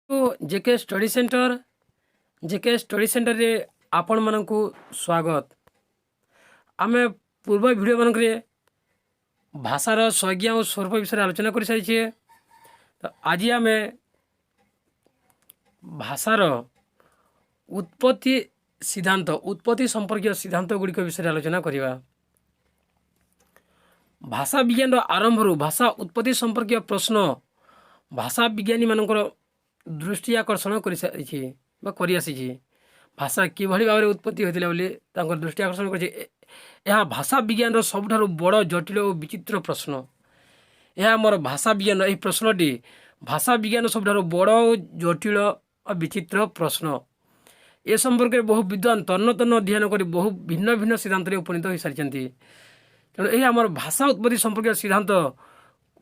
जेके study centre रे आपण मानकु स्वागत। आमे पूर्व वीडियो मानक रे भाषार संज्ञा और स्वरूप विषय आलोचना कर सारी। तो आज आमे भाषार उत्पत्ति संपर्क सिद्धांत गुड़िक विषय आलोचना करवा। भाषा विज्ञान आरंभ भाषा उत्पत्ति संपर्क प्रश्न भाषा विज्ञानी मानकर दृष्टि आकर्षण कर भाषा किभली भाव में उत्पत्ति होता बोली दृष्टि आकर्षण कर भाषा विज्ञान सबुठ बड़ जटिल और विचित्र प्रश्न। यह आमर भाषा विज्ञान यह प्रश्नटी भाषा विज्ञान सबुठ बड़ जटिल और विचित्र प्रश्न। ए संपर्क में बहु विद्वान तन्न तन्न अध्ययन कर बहु भिन्न भिन्न सिद्धांत उपनीत हो सारी। तेणु यह आमर भाषा उत्पत्ति संपर्क सिद्धांत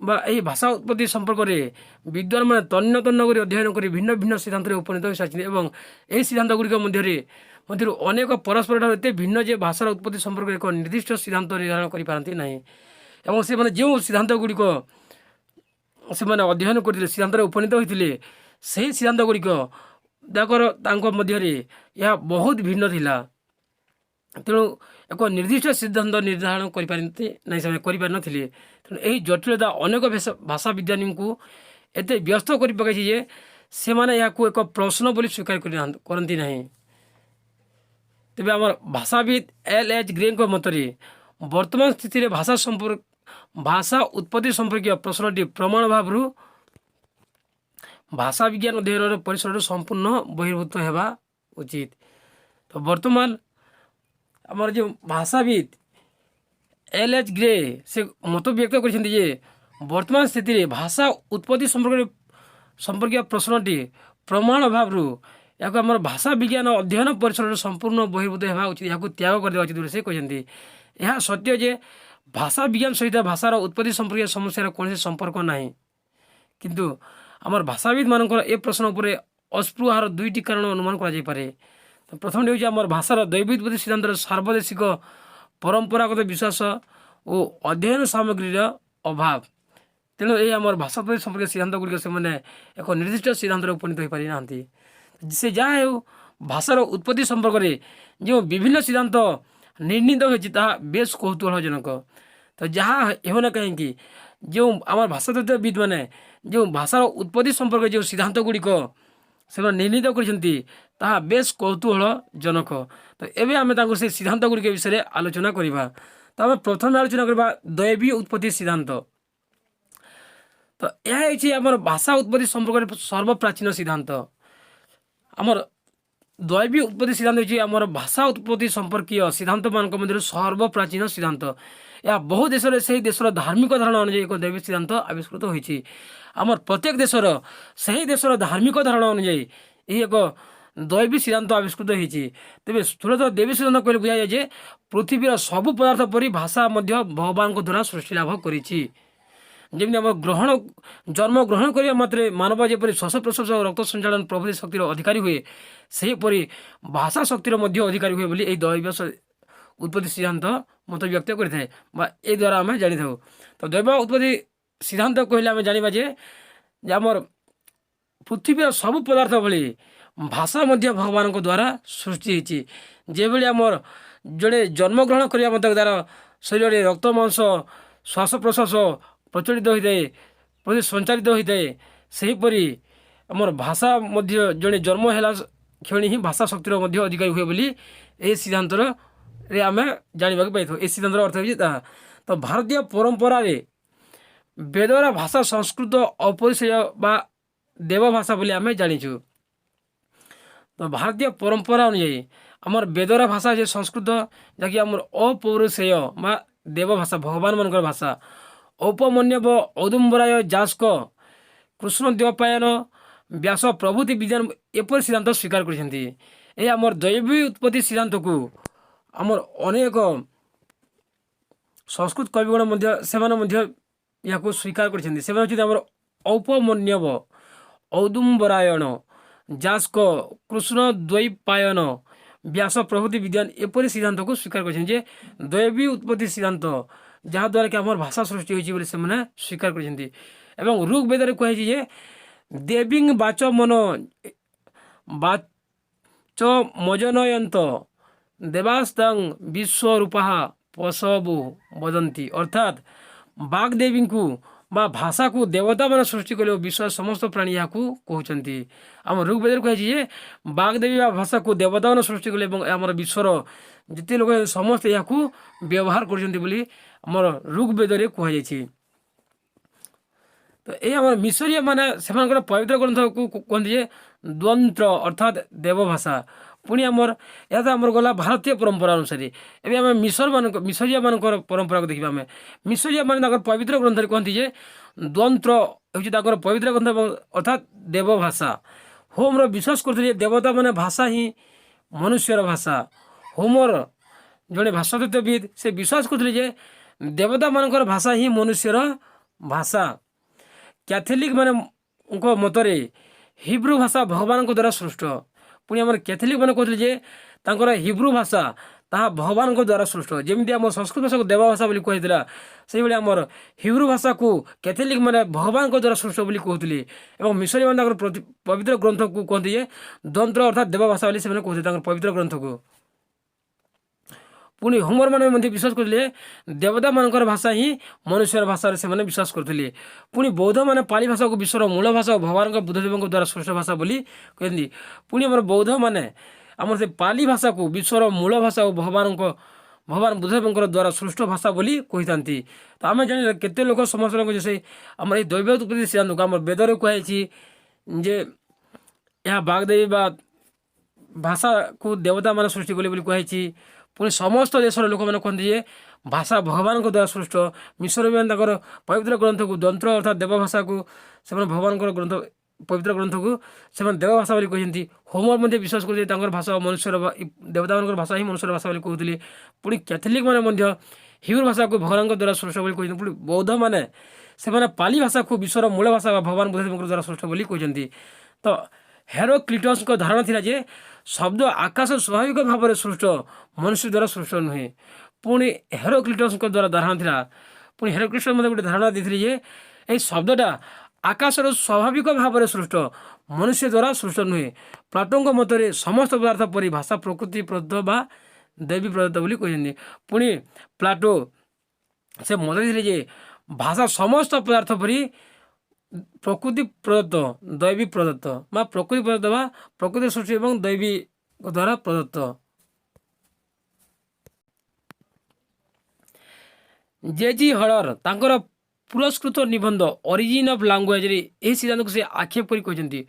यही भाषा उत्पत्ति संपर्क में विद्वान मैंने तन्न तन्न कर अध्ययन कर भिन्न भिन्न सिद्धांत उपनीत हो सारी। यही सिद्धांत गुड़िक मध्य अनेक परस्पर एत भिन्न जे भाषार उत्पत्ति संपर्क एक निर्दिष्ट सिद्धांत निर्धारण कर से जो सिद्धांत गुड़िक से अध्ययन करते सिद्धांत उपनीत होते से सिद्धांत गुड़िक मध्य यह बहुत भिन्न थिला। तेणु एक निर्दिष्ट सिद्धांत निर्धारण कर तेणु यही जटिलता अनेक भाषा विज्ञानी को एत व्यस्त कर पकई से माने एक प्रश्न बोली स्वीकार करती ना। तेज आम भाषाविद L.H. ग्रे मतरे वर्तमान स्थिति भाषा उत्पत्ति संपर्क प्रश्नटी प्रमाण भाव भाषा विज्ञान अध्ययन परिसर संपूर्ण बहिर्भूत होगा उचित। तो वर्तमान आमर जो भाषाविद L.H. ग्रे से मत व्यक्त कर वर्तमान स्थिति भाषा उत्पत्ति संपर्क प्रश्नटी प्रमाण भाव या आम भाषा विज्ञान अध्ययन परिसर संपूर्ण बहिर्भूत होगा उचित या त्याग कर उचित बोली से कहते। यह सत्य जे भाषा विज्ञान सहित भाषार उत्पत्ति संपर्क समस्यार कौन संपर्क ना, किंतु आमर भाषाविद मानकर ए प्रश्न उपर अस्पृहार दुईटी कारण अनुमान करें। तो प्रथम हूँ आम भाषार दैव उत्पत्ति सिद्धांत सार्वदेशिक परंपरागत विश्वास और अध्ययन सामग्रीर अभाव। तेणु ये आम भाषा उत्पत्ति संपर्क सिद्धांत गुड़िक से एक निर्दिष्ट सिद्धांत उपनीत हो पारि ना। से जहाँ हो भाषार उत्पत्ति संपर्क में जो विभिन्न सिद्धांत निर्णीत होता बेस कौतूहलजनक। तो जहाँ होना कहीं जो आम भाषातत्वविद मैंने जो भाषार उत्पत्ति संपर्क जो सिद्धांत गुड़िक से निर्णीत कर बेस कौतूहलजनक। तो एवं आम से सिद्धांत गुड़िक विषय आलोचना करवा। तो आम प्रथम आलोचना करवा दैवी उत्पत्ति सिद्धांत। तो यह आम भाषा उत्पत्ति संपर्क सर्वप्राचीन सिद्धांत। आमर दैवी उत्पत्ति सिद्धांत होची आमर भाषा उत्पत्ति संपर्कीय सिद्धांत मान मध्य सर्वप्राचीन सिद्धांत। यह बहु देश से देशर धार्मिक धारणा अनुଯାयी एक दैवी सिद्धांत आविष्कृत होती। आमर प्रत्येक देशर से देशर धार्मिक धारणा अनुଯାयी यही एक दैवी सिद्धांत आविष्कृत होती। तेज स्थूलतः दैवी सिद्धांत कहले बुझा जाए पृथ्वीर सबु पदार्थ परी भाषा भगवान द्वारा सृष्टि लाभ करी। जमी आम ग्रहण जन्म ग्रहण करने मात्रे मानव जपरी श्वास प्रश्वास रक्त संचालन प्रभृति शक्तिर अधिकारी हुए सेहीपरि भाषा शक्तिर अधिकारी हुए बोली यही दैव उत्पत्ति सिद्धांत मत व्यक्त करते द्वारा आम जानी था। तो दैव उत्पत्ति सिद्धांत कहले आम जाना जे आमर पृथ्वीर सबु पदार्थ भली भाषा भगवान द्वारा सृष्टि होती। जे भाई आमर जड़े जन्म ग्रहण करने द्वारा शरीर में रक्त मांस श्वास प्रश्वास प्रचलित होता है प्रति संचालित होता है सेहीपरि आमर भाषा जड़े जन्म है क्षणी ही भाषा शक्तिर अधिकारी हुए बोली ये सिद्धांत आम जानवा पाई। ये सिद्धांत अर्थ हो तो भारतीय परंपरा रे वेदर भाषा संस्कृत अपरिचय बा देव भाषा बोली आम जाचु। तो भारतीय परंपरा अनुଯାयी आमर वेदर भाषा जे संस्कृत जहाँकि आमर अपौरुषेय बा देव भाषा भगवान मान भाषा औपमन्यव औदुम्बराय जास्क कृष्ण द्वैपायन व्यास प्रभृति विज्ञान एपरि सिद्धांत स्वीकार कर आमर दैवी उत्पत्ति सिद्धांत को आमर अनेक संस्कृत कविगण या स्वीकार कर औपमन्यव औदुम्बरायण जास्क कृष्ण द्वैपायन व्यास प्रभृति विज्ञान एपरि सिद्धांत को स्वीकार कर दैवी उत्पत्ति सिद्धांत जहाँद्वारा कि आम भाषा सृष्टि होती से स्वीकार कर। ऋग्वेद कहुए ଦେବୀଂ ବାଚ ମନ ବାଚ ମଜନୟନ୍ତ ଦେବାସ୍ତାଂ ବିଶ୍ୱରୂପାହା ପଶବୁ ବଦନ୍ତି। ଅର୍ଥାତ୍ ବାଗ୍ଦେବୀଙ୍କୁ ବା ଭାଷାକୁ ଦେବତାମାନେ ସୃଷ୍ଟି କଲେ ଓ ବିଶ୍ୱର ସମସ୍ତ ପ୍ରାଣୀ ଏହାକୁ କହୁଛନ୍ତି। ଆମ ଋଗ୍ବେଦରେ କୁହାଯାଇଛି ଯେ ବାଗ୍ଦେବୀ ବା ଭାଷାକୁ ଦେବତାମାନେ ସୃଷ୍ଟି କଲେ ଏବଂ ଆମର ବିଶ୍ୱର ଯେତେ ଲୋକ ସମସ୍ତେ ଏହାକୁ ବ୍ୟବହାର କରୁଛନ୍ତି ବୋଲି ଆମର ଋଗ୍ବେଦରେ କୁହାଯାଇଛି। ତ ଏହି ଆମର ମିଶରୀୟ ମାନେ ସେମାନଙ୍କର ପବିତ୍ର ଗ୍ରନ୍ଥକୁ କୁହନ୍ତି ଯେ ଦ୍ୱନ୍ତ୍ର ଅର୍ଥାତ୍ ଦେବଭାଷା। ପୁଣି ଆମର ଏହା ତ ଆମର ଗଲା ଭାରତୀୟ ପରମ୍ପରା ଅନୁସାରେ। ଏବେ ଆମେ ମିଶରୀୟ ମାନଙ୍କର ପରମ୍ପରାକୁ ଦେଖିବା। ଆମେ ମିଶରୀୟ ମାନେ ତାଙ୍କର ପବିତ୍ର ଗ୍ରନ୍ଥରେ କୁହନ୍ତି ଯେ ଦ୍ୱନ୍ତ୍ର ହେଉଛି ତାଙ୍କର ପବିତ୍ର ଗ୍ରନ୍ଥ ଏବଂ ଅର୍ଥାତ୍ ଦେବଭାଷା। ହୋମର ବିଶ୍ୱାସ କରୁଥିଲେ ଦେବତା ମାନେ ଭାଷା ହିଁ ମନୁଷ୍ୟର ଭାଷା। ହୋମର ଜଣେ ଭାଷାତତ୍ତ୍ୱବିତ୍ ସେ ବିଶ୍ୱାସ କରୁଥିଲେ ଯେ ଦେବତାମାନଙ୍କର ଭାଷା ହିଁ ମନୁଷ୍ୟର ଭାଷା। କ୍ୟାଥୋଲିକ୍ ମାନଙ୍କ ମତରେ ହିବ୍ରୁ ଭାଷା ଭଗବାନଙ୍କ ଦ୍ୱାରା ସୃଷ୍ଟ। ପୁଣି ଆମର କ୍ୟାଥୋଲିକ୍ ମାନେ କହୁଥିଲେ ଯେ ତାଙ୍କର ହିବ୍ରୁ ଭାଷା ତାହା ଭଗବାନଙ୍କ ଦ୍ୱାରା ସୃଷ୍ଟ। ଯେମିତି ଆମର ସଂସ୍କୃତ ଭାଷାକୁ ଦେବଭାଷା ବୋଲି କୁହାଯାଇଥିଲା, ସେହିଭଳି ଆମର ହିବ୍ରୁ ଭାଷାକୁ କ୍ୟାଥୋଲିକ୍ ମାନେ ଭଗବାନଙ୍କ ଦ୍ୱାରା ସୃଷ୍ଟ ବୋଲି କହୁଥିଲେ। ଏବଂ ମିଶରୀ ମାନେ ତାଙ୍କର ପବିତ୍ର ଗ୍ରନ୍ଥକୁ କୁହନ୍ତି ଯେ ଦ୍ୱନ୍ତ୍ର ଅର୍ଥାତ୍ ଦେବଭାଷା ବୋଲି ସେମାନେ କହୁଥିଲେ ତାଙ୍କର ପବିତ୍ର ଗ୍ରନ୍ଥକୁ। ପୁଣି ହୋମର ମାନେ ମଧ୍ୟ ବିଶ୍ୱାସ କରୁଥିଲେ ଦେବତାମାନଙ୍କର ଭାଷା ହିଁ ମନୁଷ୍ୟର ଭାଷାରେ ସେମାନେ ବିଶ୍ୱାସ କରୁଥିଲେ। ପୁଣି ବୌଦ୍ଧମାନେ ପାଳି ଭାଷାକୁ ବିଶ୍ୱର ମୂଳ ଭାଷା ଓ ଭଗବାନଙ୍କ ବୁଦ୍ଧଦେବଙ୍କ ଦ୍ୱାରା ସୃଷ୍ଟ ଭାଷା ବୋଲି କହିଛନ୍ତି। ପୁଣି ଆମର ବୌଦ୍ଧମାନେ ଆମର ସେ ପାଳି ଭାଷାକୁ ବିଶ୍ୱର ମୂଳ ଭାଷା ଓ ଭଗବାନ ବୁଦ୍ଧଦେବଙ୍କର ଦ୍ୱାରା ସୃଷ୍ଟ ଭାଷା ବୋଲି କହିଥାନ୍ତି। ତ ଆମେ ଜାଣିଲେ କେତେ ଲୋକ ସମସ୍ତ ଲୋକ ସେ ଆମର ଏଇ ଦୈବ ଉତ୍ପତ୍ତି ସିଦ୍ଧାନ୍ତକୁ ଆମର ବେଦରେ କୁହାଯାଇଛି ଯେ ଏହା ବାଗ୍ଦେବୀ ବା ଭାଷାକୁ ଦେବତାମାନେ ସୃଷ୍ଟି କଲେ ବୋଲି କୁହାଯାଇଛି। ପୁଣି ସମସ୍ତ ଦେଶର ଲୋକମାନେ କୁହନ୍ତି ଯେ ଭାଷା ଭଗବାନଙ୍କ ଦ୍ୱାରା ସୃଷ୍ଟ। ମିଶରୀମାନେ ତାଙ୍କର ପବିତ୍ର ଗ୍ରନ୍ଥକୁ ଦ୍ୱନ୍ତ୍ର ଅର୍ଥାତ୍ ଦେବଭାଷାକୁ ସେମାନେ ଭଗବାନଙ୍କର ପବିତ୍ର ଗ୍ରନ୍ଥକୁ ସେମାନେ ଦେବଭାଷା ବୋଲି କହିଛନ୍ତି। ହୋମର ମଧ୍ୟ ବିଶ୍ୱାସ କରୁଥିଲେ ତାଙ୍କର ଭାଷା ମନୁଷ୍ୟର ଦେବତାମାନଙ୍କର ଭାଷା ହିଁ ମନୁଷ୍ୟର ଭାଷା ବୋଲି କହୁଥିଲେ। ପୁଣି କ୍ୟାଥୋଲିକ୍ ମାନେ ମଧ୍ୟ ହିବ୍ରୁ ଭାଷାକୁ ଭଗବାନଙ୍କ ଦ୍ୱାରା ସୃଷ୍ଟ ବୋଲି କହିଛନ୍ତି। ପୁଣି ବୌଦ୍ଧମାନେ ସେମାନେ ପାଲି ଭାଷାକୁ ବିଶ୍ୱର ମୂଳ ଭାଷା ବା ଭଗବାନ ବୁଦ୍ଧଦେବଙ୍କ ଦ୍ୱାରା ସୃଷ୍ଟ ବୋଲି କହିଛନ୍ତି। ତ ହେରୋକ୍ଲିଟସଙ୍କ ଧାରଣା ଥିଲା ଯେ ଶବ୍ଦ ଆକାଶ ସ୍ୱାଭାବିକ ଭାବରେ ସୃଷ୍ଟ, ମନୁଷ୍ୟ ଦ୍ୱାରା ସୃଷ୍ଟ ନୁହେଁ। ପୁଣି ହେରୋକ୍ଲିଟସଙ୍କ ଦ୍ୱାରା ଧାରଣା ଥିଲା। ପୁଣି ହେରୋକ୍ଲିଟସ ମଧ୍ୟ ଗୋଟେ ଧାରଣା ଦେଇଥିଲେ ଯେ ଏହି ଶବ୍ଦଟା ଆକାଶର ସ୍ୱାଭାବିକ ଭାବରେ ସୃଷ୍ଟ, ମନୁଷ୍ୟ ଦ୍ୱାରା ସୃଷ୍ଟ ନୁହେଁ। ପ୍ଲାଟୋଙ୍କ ମତରେ ସମସ୍ତ ପଦାର୍ଥ ପରି ଭାଷା ପ୍ରକୃତି ପ୍ରଦତ୍ତ ବା ଦୈବୀ ପ୍ରଦତ୍ତ ବୋଲି କହିଛନ୍ତି। ପୁଣି ପ୍ଲାଟୋ ସେ ମତ ଦେଇଥିଲେ ଯେ ଭାଷା ସମସ୍ତ ପଦାର୍ଥ ପରି ପ୍ରକୃତି ପ୍ରଦତ୍ତ ଦୈବୀ ପ୍ରଦତ୍ତ ବା ପ୍ରକୃତି ପ୍ରଦତ୍ତ ବା ପ୍ରକୃତି ସୃଷ୍ଟି ଏବଂ ଦୈବୀ ଦ୍ୱାରା ପ୍ରଦତ୍ତ। ଜେ.ଜି. ହଳର ତାଙ୍କର ପୁରସ୍କୃତ ନିବନ୍ଧ ଅରିଜିନ୍ ଅଫ୍ ଲାଙ୍ଗୁଏଜରେ ଏହି ସିଦ୍ଧାନ୍ତକୁ ସେ ଆକ୍ଷେପ କରି କହିଛନ୍ତି।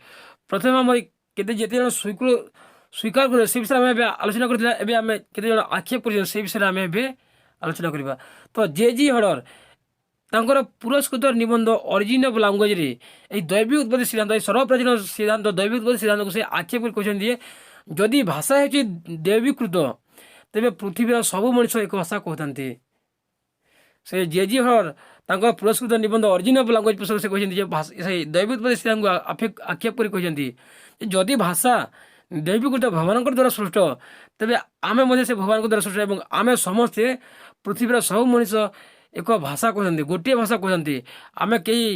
ପ୍ରଥମେ ଆମର ଯେତେ ଜଣ ସ୍ୱୀକାର କରିବେ ସେ ବିଷୟରେ ଆମେ ଏବେ ଆଲୋଚନା କରିଥିଲା। ଏବେ ଆମେ କେତେ ଜଣ ଆକ୍ଷେପ କରିଛନ୍ତି ସେ ବିଷୟରେ ଆମେ ଏବେ ଆଲୋଚନା କରିବା। ତ ଜେ.ଜି. ହଳର ତାଙ୍କର ପୁରସ୍କୃତ ନିବନ୍ଧ ଅରିଜିନ୍ ଅଫ୍ ଲାଙ୍ଗୁଏଜରେ ଏହି ଦୈବିକ ଉତ୍ପତ୍ତି ସିଦ୍ଧାନ୍ତ ଏହି ସର୍ବପ୍ରାଚୀନ ସିଦ୍ଧାନ୍ତ ଦୈବିକ ଉତ୍ପତ୍ତି ସିଦ୍ଧାନ୍ତକୁ ସେ ଆକ୍ଷେପ କରି କହିଛନ୍ତି ଯେ ଯଦି ଭାଷା ହେଉଛି ଦୈବୀକୃତ ତେବେ ପୃଥିବୀର ସବୁ ମଣିଷ ଏକ ଭାଷା କହୁଥାନ୍ତି। ସେ ଜେ.ଜି. ହଳର ତାଙ୍କର ପୁରସ୍କୃତ ନିବନ୍ଧ ଅରିଜିନ୍ ଅଫ୍ ଲାଙ୍ଗୁଏଜ ପୁସ୍ତକ ସେ କହିଛନ୍ତି ଯେ ସେଇ ଦୈବିକ ଉତ୍ପତ୍ତି ସିଦ୍ଧାନ୍ତକୁ ଆକ୍ଷେପ କରି କହିଛନ୍ତି ଯେ ଯଦି ଭାଷା ଦୈବିକୃତ ଭଗବାନଙ୍କ ଦ୍ୱାରା ସୃଷ୍ଟ ତେବେ ଆମେ ମଧ୍ୟ ସେ ଭଗବାନଙ୍କ ଦ୍ୱାରା ସୃଷ୍ଟ ଏବଂ ଆମେ ସମସ୍ତେ ପୃଥିବୀର ସବୁ ମଣିଷ ଏକ ଭାଷା କହୁଛନ୍ତି, ଗୋଟିଏ ଭାଷା କହୁଛନ୍ତି। ଆମେ କେହି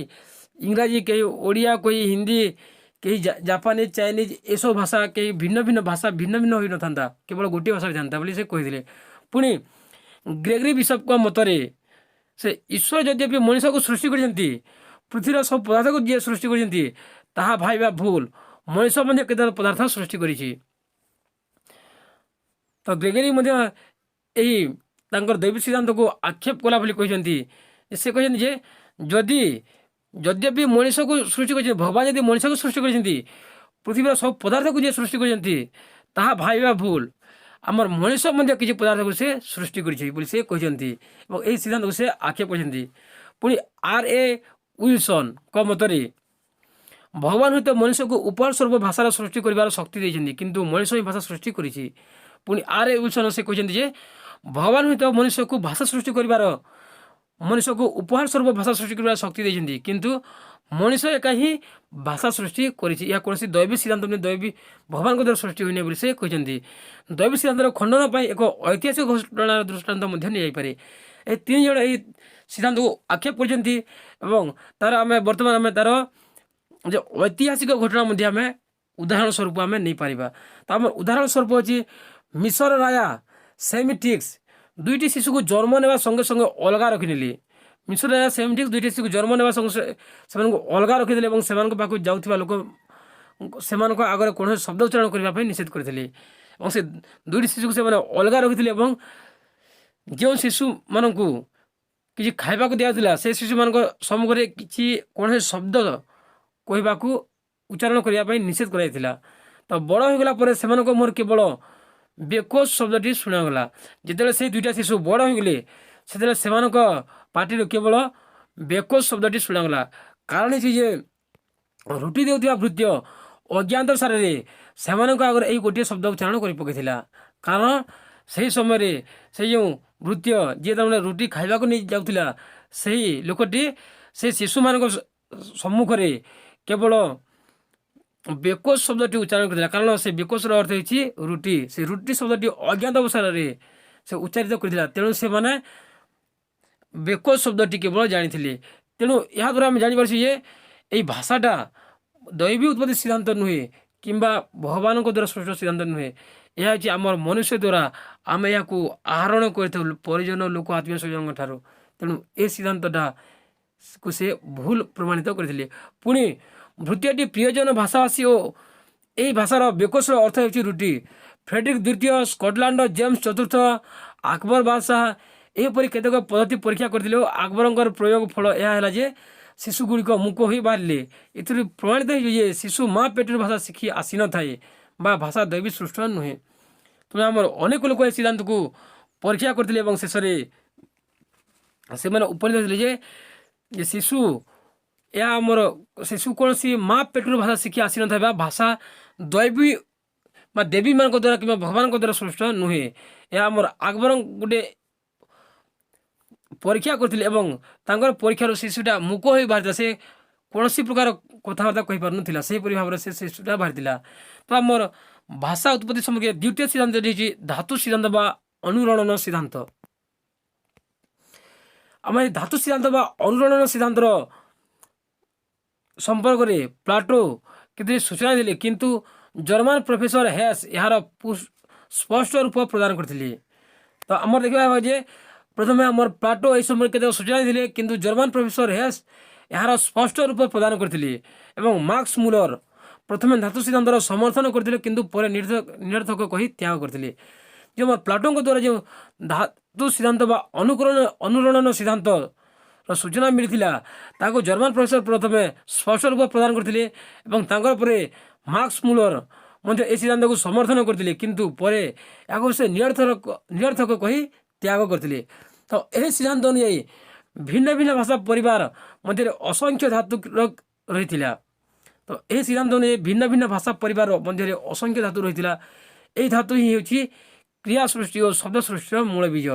ଇଂରାଜୀ, କେହି ଓଡ଼ିଆ, କେହି ହିନ୍ଦୀ, କେହି ଜାପାନିଜ, ଚାଇନିଜ ଏସବୁ ଭାଷା କେହି ଭିନ୍ନ ଭିନ୍ନ ଭାଷା ଭିନ୍ନ ଭିନ୍ନ ହୋଇନଥାନ୍ତା, କେବଳ ଗୋଟିଏ ଭାଷା ହୋଇଥାନ୍ତା ବୋଲି ସେ କହିଥିଲେ। ପୁଣି ଗ୍ରେଗରୀ ବିଶପଙ୍କ ମତରେ ସେ ଈଶ୍ୱର ଯଦ୍ୟପି ମଣିଷକୁ ସୃଷ୍ଟି କରିଛନ୍ତି, ପୃଥିବୀର ସବୁ ପଦାର୍ଥକୁ ଯିଏ ସୃଷ୍ଟି କରିଛନ୍ତି ତାହା ଭାବିବା ଭୁଲ, ମଣିଷ ମଧ୍ୟ କେତେ ପଦାର୍ଥ ସୃଷ୍ଟି କରିଛି। ତ ଗ୍ରେଗରୀ ମଧ୍ୟ ଏହି ତାଙ୍କର ଦୈବିକ ସିଦ୍ଧାନ୍ତକୁ ଆକ୍ଷେପ କଲା ବୋଲି କହିଛନ୍ତି। ସେ କହିଛନ୍ତି ଯେ ଯଦ୍ୟପି ମଣିଷକୁ ସୃଷ୍ଟି କରିଛନ୍ତି, ଭଗବାନ ଯଦି ମଣିଷକୁ ସୃଷ୍ଟି କରିଛନ୍ତି, ପୃଥିବୀର ସବୁ ପଦାର୍ଥକୁ ଯିଏ ସୃଷ୍ଟି କରିଛନ୍ତି ତାହା ଭାବିବା ଭୁଲ, ଆମର ମଣିଷ ମଧ୍ୟ କିଛି ପଦାର୍ଥକୁ ସେ ସୃଷ୍ଟି କରିଛି ବୋଲି ସେ କହିଛନ୍ତି ଏବଂ ଏହି ସିଦ୍ଧାନ୍ତକୁ ସେ ଆକ୍ଷେପ କରିଛନ୍ତି। ପୁଣି R.A. ୱିଲସନଙ୍କ ମତରେ ଭଗବାନ ହୁଏତ ମଣିଷକୁ ଉପହାର ସ୍ୱରୂପ ଭାଷାର ସୃଷ୍ଟି କରିବାର ଶକ୍ତି ଦେଇଛନ୍ତି, କିନ୍ତୁ ମଣିଷ ହିଁ ଭାଷା ସୃଷ୍ଟି କରିଛି। ପୁଣି R.A. ୱିଲସନ ସେ କହିଛନ୍ତି ଯେ ଭଗବାନ ହୁଏତ ମଣିଷକୁ ଭାଷା ସୃଷ୍ଟି କରିବାର ମଣିଷକୁ ଉପହାର ସ୍ୱରୂପ ଭାଷା ସୃଷ୍ଟି କରିବାର ଶକ୍ତି ଦେଇଛନ୍ତି, କିନ୍ତୁ ମଣିଷ ଏକା ହିଁ ଭାଷା ସୃଷ୍ଟି କରିଛି। ଏହା କୌଣସି ଦୈବିକ ସିଦ୍ଧାନ୍ତ ନୁହେଁ, ଭଗବାନଙ୍କ ଦ୍ୱାରା ସୃଷ୍ଟି ହୋଇନି ବୋଲି ସେ କହିଛନ୍ତି। ଦୈବିକ ସିଦ୍ଧାନ୍ତର ଖଣ୍ଡନ ପାଇଁ ଏକ ଐତିହାସିକ ଘଟଣାର ଦୃଷ୍ଟାନ୍ତ ମଧ୍ୟ ନିଆଯାଇପାରେ। ଏହି ତିନି ଜଣ ଏହି ସିଦ୍ଧାନ୍ତକୁ ଆକ୍ଷେପ କରିଛନ୍ତି ଏବଂ ତାର ଆମେ ବର୍ତ୍ତମାନ ତାର ଯେ ଐତିହାସିକ ଘଟଣା ମଧ୍ୟ ଆମେ ଉଦାହରଣ ସ୍ୱରୂପ ଆମେ ନେଇପାରିବା। ତ ଆମର ଉଦାହରଣ ସ୍ୱରୂପ ହେଉଛି ମିଶର ରାଜା ସେମିଟିକ୍ସ ଦୁଇଟି ଶିଶୁକୁ ଜନ୍ମ ନେବା ସଙ୍ଗେ ସଙ୍ଗେ ଅଲଗା ରଖିନେଲେ। ମିଶର ରାଜା ସେମିଟିକ୍ସ ଦୁଇଟି ଶିଶୁକୁ ଜନ୍ମ ନେବା ସଙ୍ଗେ ସେମାନଙ୍କୁ ଅଲଗା ରଖିଦେଲେ ଏବଂ ସେମାନଙ୍କ ପାଖକୁ ଯାଉଥିବା ଲୋକ ସେମାନଙ୍କ ଆଗରେ କୌଣସି ଶବ୍ଦ ଉଚ୍ଚାରଣ କରିବା ପାଇଁ ନିଷେଧ କରିଥିଲେ ଏବଂ ସେ ଦୁଇଟି ଶିଶୁକୁ ସେମାନେ ଅଲଗା ରଖିଥିଲେ ଏବଂ ଯେଉଁ ଶିଶୁମାନଙ୍କୁ କିଛି ଖାଇବାକୁ ଦିଆଯାଉଥିଲା ସେ ଶିଶୁମାନଙ୍କ ସମ୍ମୁଖରେ କିଛି କୌଣସି ଶବ୍ଦ କହିବାକୁ ଉଚ୍ଚାରଣ କରିବା ପାଇଁ ନିଷେଧ କରାଯାଇଥିଲା। ତ ବଡ଼ ହୋଇଗଲା ପରେ ସେମାନଙ୍କ ମୁହଁରେ କେବଳ ବେକୋସ୍ ଶବ୍ଦଟି ଶୁଣାଗଲା। ଯେତେବେଳେ ସେଇ ଦୁଇଟା ଶିଶୁ ବଡ଼ ହୋଇଗଲେ ସେତେବେଳେ ସେମାନଙ୍କ ପାଟିରୁ କେବଳ ବେକୋସ୍ ଶବ୍ଦଟି ଶୁଣାଗଲା। କାରଣ ହେଉଛି ଯେ ରୁଟି ଦେଉଥିବା ଭୃତ୍ୟ ଅଜ୍ଞାତ ସାରରେ ସେମାନଙ୍କ ଆଗରେ ଏଇ ଗୋଟିଏ ଶବ୍ଦ ଉଚ୍ଚାରଣ କରି ପକାଇଥିଲା। କାରଣ ସେହି ସମୟରେ ସେ ଯେଉଁ ଭୃତ୍ୟ ଯିଏ ତାମାନେ ରୁଟି ଖାଇବାକୁ ନେଇ ଯାଉଥିଲା ସେହି ଲୋକଟି ସେ ଶିଶୁମାନଙ୍କ ସମ୍ମୁଖରେ କେବଳ ବେକୋସ୍ ଶବ୍ଦଟି ଉଚ୍ଚାରଣ କରିଥିଲା। କାରଣ ସେ ବେକୋସ୍ର ଅର୍ଥ ହେଉଛି ରୁଟି। ସେ ରୁଟି ଶବ୍ଦଟି ଅଜ୍ଞାତ ଅବସରରେ ସେ ଉଚ୍ଚାରିତ କରିଥିଲା। ତେଣୁ ସେମାନେ ବେକୋସ୍ ଶବ୍ଦଟି କେବଳ ଜାଣିଥିଲେ। ତେଣୁ ଏହାଦ୍ୱାରା ଆମେ ଜାଣିପାରୁଛୁ ଯେ ଏହି ଭାଷାଟା ଦୈବୀ ଉତ୍ପତ୍ତି ସିଦ୍ଧାନ୍ତ ନୁହେଁ କିମ୍ବା ଭଗବାନଙ୍କ ଦ୍ୱାରା ସୃଷ୍ଟ ସିଦ୍ଧାନ୍ତ ନୁହେଁ। ଏହା ହେଉଛି ଆମର ମନୁଷ୍ୟ ଦ୍ୱାରା ଆମେ ଏହାକୁ ଆହରଣ କରିଥାଉ ପରିଜନ ଲୋକ ଆତ୍ମୀୟ ସ୍ୱଜନଙ୍କ ଠାରୁ। ତେଣୁ ଏ ସିଦ୍ଧାନ୍ତଟାକୁ ସେ ଭୁଲ ପ୍ରମାଣିତ କରିଥିଲେ। ପୁଣି ଭୃତ୍ୟଟି ପ୍ରିୟଜନ ଭାଷାଭାଷୀ ଓ ଏହି ଭାଷାର ବେକୋସ୍ର ଅର୍ଥ ହେଉଛି ରୁଟି। ଫ୍ରେଡରିକ୍ ଦ୍ୱିତୀୟ, ସ୍କଟଲାଣ୍ଡର ଜେମ୍ସ ଚତୁର୍ଥ, ଆକବର ବାଦଶାହ ଏହିପରି କେତେକ ପଦ୍ଧତି ପରୀକ୍ଷା କରିଥିଲେ ଓ ଆକବରଙ୍କର ପ୍ରୟୋଗ ଫଳ ଏହା ହେଲା ଯେ ଶିଶୁଗୁଡ଼ିକ ମୂକ ହୋଇ ବାହାରିଲେ। ଏଥିରୁ ପ୍ରମାଣିତ ହେଉଛି ଯେ ଶିଶୁ ମା ପେଟରୁ ଭାଷା ଶିଖି ଆସିନଥାଏ ବା ଭାଷା ଦୈବୀ ସୃଷ୍ଟ ନୁହେଁ। ତେଣୁ ଆମର ଅନେକ ଲୋକ ଏ ସିଦ୍ଧାନ୍ତକୁ ପରୀକ୍ଷା କରିଥିଲେ ଏବଂ ଶେଷରେ ସେମାନେ ଉପନୀତ ହେଇଥିଲେ ଯେ ଶିଶୁ ଏହା ଆମର ଶିଶୁ କୌଣସି ମା ପେଟରୁ ଭାଷା ଶିଖି ଆସିନଥାଏ ବା ଭାଷା ଦୈବୀ ବା ଦେବୀମାନଙ୍କ ଦ୍ୱାରା କିମ୍ବା ଭଗବାନଙ୍କ ଦ୍ୱାରା ସୃଷ୍ଟ ନୁହେଁ। ଏହା ଆମର ଆକବର ଗୋଟେ ପରୀକ୍ଷା କରିଥିଲେ ଏବଂ ତାଙ୍କର ପରୀକ୍ଷାରୁ ଶିଶୁଟା ମୂକ ହୋଇ ବାହାରିଥିଲା। ସେ କୌଣସି ପ୍ରକାର କଥାବାର୍ତ୍ତା କହିପାରୁନଥିଲା। ସେହିପରି ଭାବରେ ସେ ଶିଶୁଟା ବାହାରିଥିଲା। ତ ଆମର ଭାଷା ଉତ୍ପତ୍ତି ସମ୍ପର୍କୀୟ ଦ୍ୱିତୀୟ ସିଦ୍ଧାନ୍ତ ହେଉଛି ଧାତୁ ସିଦ୍ଧାନ୍ତ ବା ଅନୁରଣନ ସିଦ୍ଧାନ୍ତ। ଆମେ ଏହି ଧାତୁ ସିଦ୍ଧାନ୍ତ ବା ଅନୁରଣନ ସିଦ୍ଧାନ୍ତର ସମ୍ପର୍କରେ ପ୍ଲାଟୋ କିଛି ସୂଚନା ଦେଲେ, କିନ୍ତୁ ଜର୍ମାନ ପ୍ରଫେସର ହେସ୍ ଏହାର ସ୍ପଷ୍ଟ ରୂପ ପ୍ରଦାନ କରିଥିଲେ। ତ ଆମର ଦେଖିବା ଯେ ପ୍ରଥମେ ଆମର ପ୍ଲାଟୋ ଏହି ସମ୍ପର୍କରେ କେତେକ ସୂଚନା ଦେଇଥିଲେ, କିନ୍ତୁ ଜର୍ମାନ ପ୍ରଫେସର ହେସ୍ ଏହାର ସ୍ପଷ୍ଟ ରୂପ ପ୍ରଦାନ କରିଥିଲେ ଏବଂ ମାର୍କସ୍ ମୁଲର ପ୍ରଥମେ ଧାତୁ ସିଦ୍ଧାନ୍ତର ସମର୍ଥନ କରିଥିଲେ କିନ୍ତୁ ପରେ ନିରର୍ଥକ କହି ତ୍ୟାଗ କରିଥିଲେ। ଯେଉଁ ପ୍ଲାଟୋଙ୍କ ଦ୍ୱାରା ଯେଉଁ ଧାତୁ ସିଦ୍ଧାନ୍ତ ବା ଅନୁରଣନ ସିଦ୍ଧାନ୍ତର ସୂଚନା ମିଳିଥିଲା ତାକୁ ଜର୍ମାନ ପ୍ରଫେସର ପ୍ରଥମେ ସ୍ପଷ୍ଟ ରୂପ ପ୍ରଦାନ କରିଥିଲେ ଏବଂ ତାଙ୍କର ପରେ ମାର୍କସ୍ ମୁଲର ମଧ୍ୟ ଏହି ସିଦ୍ଧାନ୍ତକୁ ସମର୍ଥନ କରିଥିଲେ କିନ୍ତୁ ପରେ ଏହାକୁ ସେ ନିରର୍ଥକ କହି ତ୍ୟାଗ କରିଥିଲେ। ତ ଏହି ସିଦ୍ଧାନ୍ତ ଅନୁଯାୟୀ ଭିନ୍ନ ଭିନ୍ନ ଭାଷା ପରିବାର ମଧ୍ୟରେ ଅସଂଖ୍ୟ ଧାତୁ ରହିଥିଲା। ତ ଏହି ସିଦ୍ଧାନ୍ତ ଅନୁଯାୟୀ ଭିନ୍ନ ଭିନ୍ନ ଭାଷା ପରିବାର ମଧ୍ୟରେ ଅସଂଖ୍ୟ ଧାତୁ ରହିଥିଲା। ଏହି ଧାତୁ ହିଁ ହେଉଛି କ୍ରିୟା ସୃଷ୍ଟି ଓ ଶବ୍ଦ ସୃଷ୍ଟିର ମୂଳ ବୀଜ।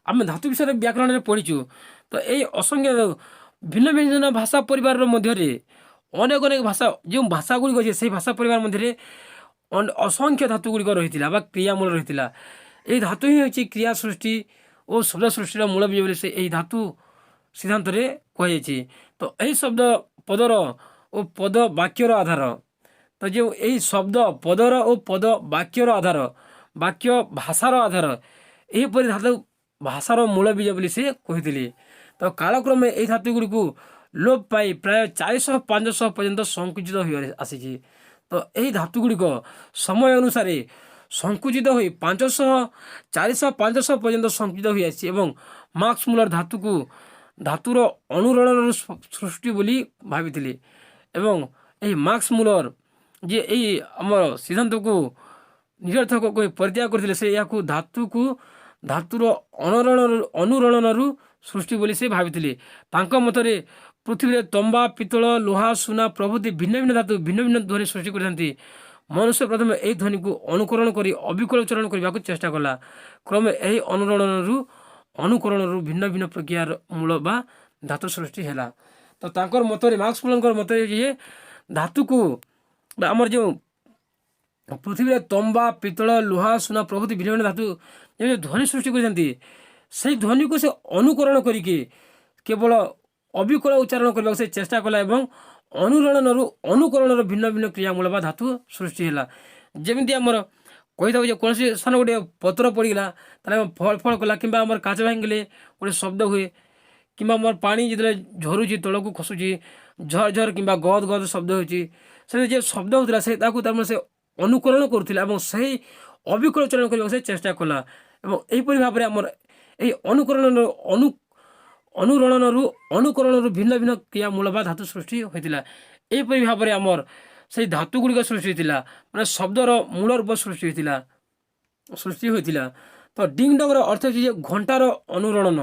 ଆମେ ଧାତୁ ବିଷୟରେ ବ୍ୟାକରଣରେ ପଢ଼ିଛୁ। ତ ଏହି ଅସଂଖ୍ୟ ଭିନ୍ନ ଭିନ୍ନ ଭାଷା ପରିବାରର ମଧ୍ୟରେ ଅନେକ ଭାଷା ଯେଉଁ ଭାଷା ଗୁଡ଼ିକ ଅଛି ସେହି ଭାଷା ପରିବାର ମଧ୍ୟରେ ଅସଂଖ୍ୟ ଧାତୁ ଗୁଡ଼ିକ ରହିଥିଲା ବା କ୍ରିୟାମୂଳ ରହିଥିଲା। ଏହି ଧାତୁ ହିଁ ହେଉଛି କ୍ରିୟା ସୃଷ୍ଟି ଓ ଶବ୍ଦ ସୃଷ୍ଟିର ମୂଳ ବୀଜ ବୋଲି ସେ ଏହି ଧାତୁ ସିଦ୍ଧାନ୍ତରେ କୁହାଯାଇଛି। ତ ଏହି ଶବ୍ଦ ପଦର ଓ ପଦ ବାକ୍ୟର ଆଧାର। ତ ଯେଉଁ ଏହି ଶବ୍ଦ ପଦର ଓ ପଦ ବାକ୍ୟର ଆଧାର, ବାକ୍ୟ ଭାଷାର ଆଧାର, ଏହିପରି ଧାତୁ ଭାଷାର ମୂଳ ବୀଜ ବୋଲି ସେ କହିଥିଲେ। ତ କାଳକ୍ରମେ ଏହି ଧାତୁ ଗୁଡ଼ିକୁ ଲୋପ ପାଇ ପ୍ରାୟ 400-500 ପର୍ଯ୍ୟନ୍ତ ସଂକୁଚିତ ହୋଇ ଆସିଛି। ତ ଏହି ଧାତୁ ଗୁଡ଼ିକ ସମୟ ଅନୁସାରେ ସଂକୁଚିତ ହୋଇ 400-500 ପର୍ଯ୍ୟନ୍ତ ସଂକୁଚିତ ହୋଇ ଆସିଛି ଏବଂ ମାର୍କସ୍ ମୁଲର ଧାତୁର ଅନୁରଣନର ସୃଷ୍ଟି ବୋଲି ଭାବିଥିଲେ ଏବଂ ଏହି ମାର୍କସ୍ ମୁଲର ଯିଏ ଏହି ଆମର ସିଦ୍ଧାନ୍ତକୁ ନିରର୍ଥକ କହି ପରିତ୍ୟାଗ କରିଥିଲେ ସେ ଏହାକୁ ଧାତୁର ଅନୁରଣନରୁ ସୃଷ୍ଟି ବୋଲି ସେ ଭାବିଥିଲେ। ତାଙ୍କ ମତରେ ପୃଥିବୀରେ ତମ୍ବା, ପିତ୍ତଳ, ଲୁହା, ସୁନା ପ୍ରଭୃତି ଭିନ୍ନ ଭିନ୍ନ ଧାତୁ ଭିନ୍ନ ଭିନ୍ନ ଧ୍ୱନି ସୃଷ୍ଟି କରିଥାନ୍ତି। ମନୁଷ୍ୟ ପ୍ରଥମେ ଏହି ଧ୍ୱନିକୁ ଅନୁକରଣ କରି ଅବିକଳ ଉଚ୍ଚାରଣ କରିବାକୁ ଚେଷ୍ଟା କଲା। କ୍ରମେ ଏହି ଅନୁକରଣରୁ ଭିନ୍ନ ଭିନ୍ନ ପ୍ରକ୍ରିୟାର ମୂଳ ବା ଧାତୁ ସୃଷ୍ଟି ହେଲା। ତ ତାଙ୍କର ମତରେ ମାର୍କସ୍ ମୁଲରଙ୍କର ମତରେ ଯେ ଧାତୁକୁ ବା ଆମର ଯେଉଁ ପୃଥିବୀରେ ତମ୍ବା, ପିତ୍ତଳ, ଲୁହା, ସୁନା ପ୍ରଭୃତି ଭିନ୍ନ ଭିନ୍ନ ଧାତୁ ଯେମିତି ଧ୍ୱନି ସୃଷ୍ଟି କରିଥାନ୍ତି ସେହି ଧ୍ୱନିକୁ ସେ ଅନୁକରଣ କରିକି କେବଳ ଅବିକଳ ଉଚ୍ଚାରଣ କରିବାକୁ ସେ ଚେଷ୍ଟା କଲା ଏବଂ ଅନୁରଣନରୁ ଅନୁକରଣର ଭିନ୍ନ ଭିନ୍ନ କ୍ରିୟାମୂଳ ବା ଧାତୁ ସୃଷ୍ଟି ହେଲା। ଯେମିତି ଆମର କହିଥାଉ ଯେ କୌଣସି ସ୍ଥାନ ଗୋଟିଏ ପତ୍ର ପଡ଼ିଗଲା ତାହେଲେ ଆମେ ଫଳ ଫଳ କଲା, କିମ୍ବା ଆମର କାଚ ଭାଙ୍ଗିଲେ ଗୋଟେ ଶବ୍ଦ ହୁଏ, କିମ୍ବା ଆମର ପାଣି ଯେତେବେଳେ ଝରୁଛି ତଳକୁ ଖସୁଛି ଝର ଝର କିମ୍ବା ଗଦ ଗଦ ଶବ୍ଦ ହେଉଛି, ସେଠି ଯେ ଶବ୍ଦ ହେଉଥିଲା ସେ ତାକୁ ତାମାନେ ସେ ଅନୁକରଣ କରୁଥିଲା ଏବଂ ସେହି ଅବିକଳ ଚଳନ କରିବାକୁ ସେ ଚେଷ୍ଟା କଲା। ଏବଂ ଏହିପରି ଭାବରେ ଆମର ଏହି ଅନୁରଣନରୁ ଅନୁକରଣରୁ ଭିନ୍ନ ଭିନ୍ନ କ୍ରିୟାମୂଳ ବା ଧାତୁ ସୃଷ୍ଟି ହୋଇଥିଲା। ଏହିପରି ଭାବରେ ଆମର ସେଇ ଧାତୁ ଗୁଡ଼ିକ ସୃଷ୍ଟି ହୋଇଥିଲା, ମାନେ ଶବ୍ଦର ମୂଳ ରୂପ ସୃଷ୍ଟି ହୋଇଥିଲା। ତ ଡିଙ୍ଗ ଡଙ୍ଗର ଅର୍ଥ ହେଉଛି ଯେ ଘଣ୍ଟାର ଅନୁରଣନ।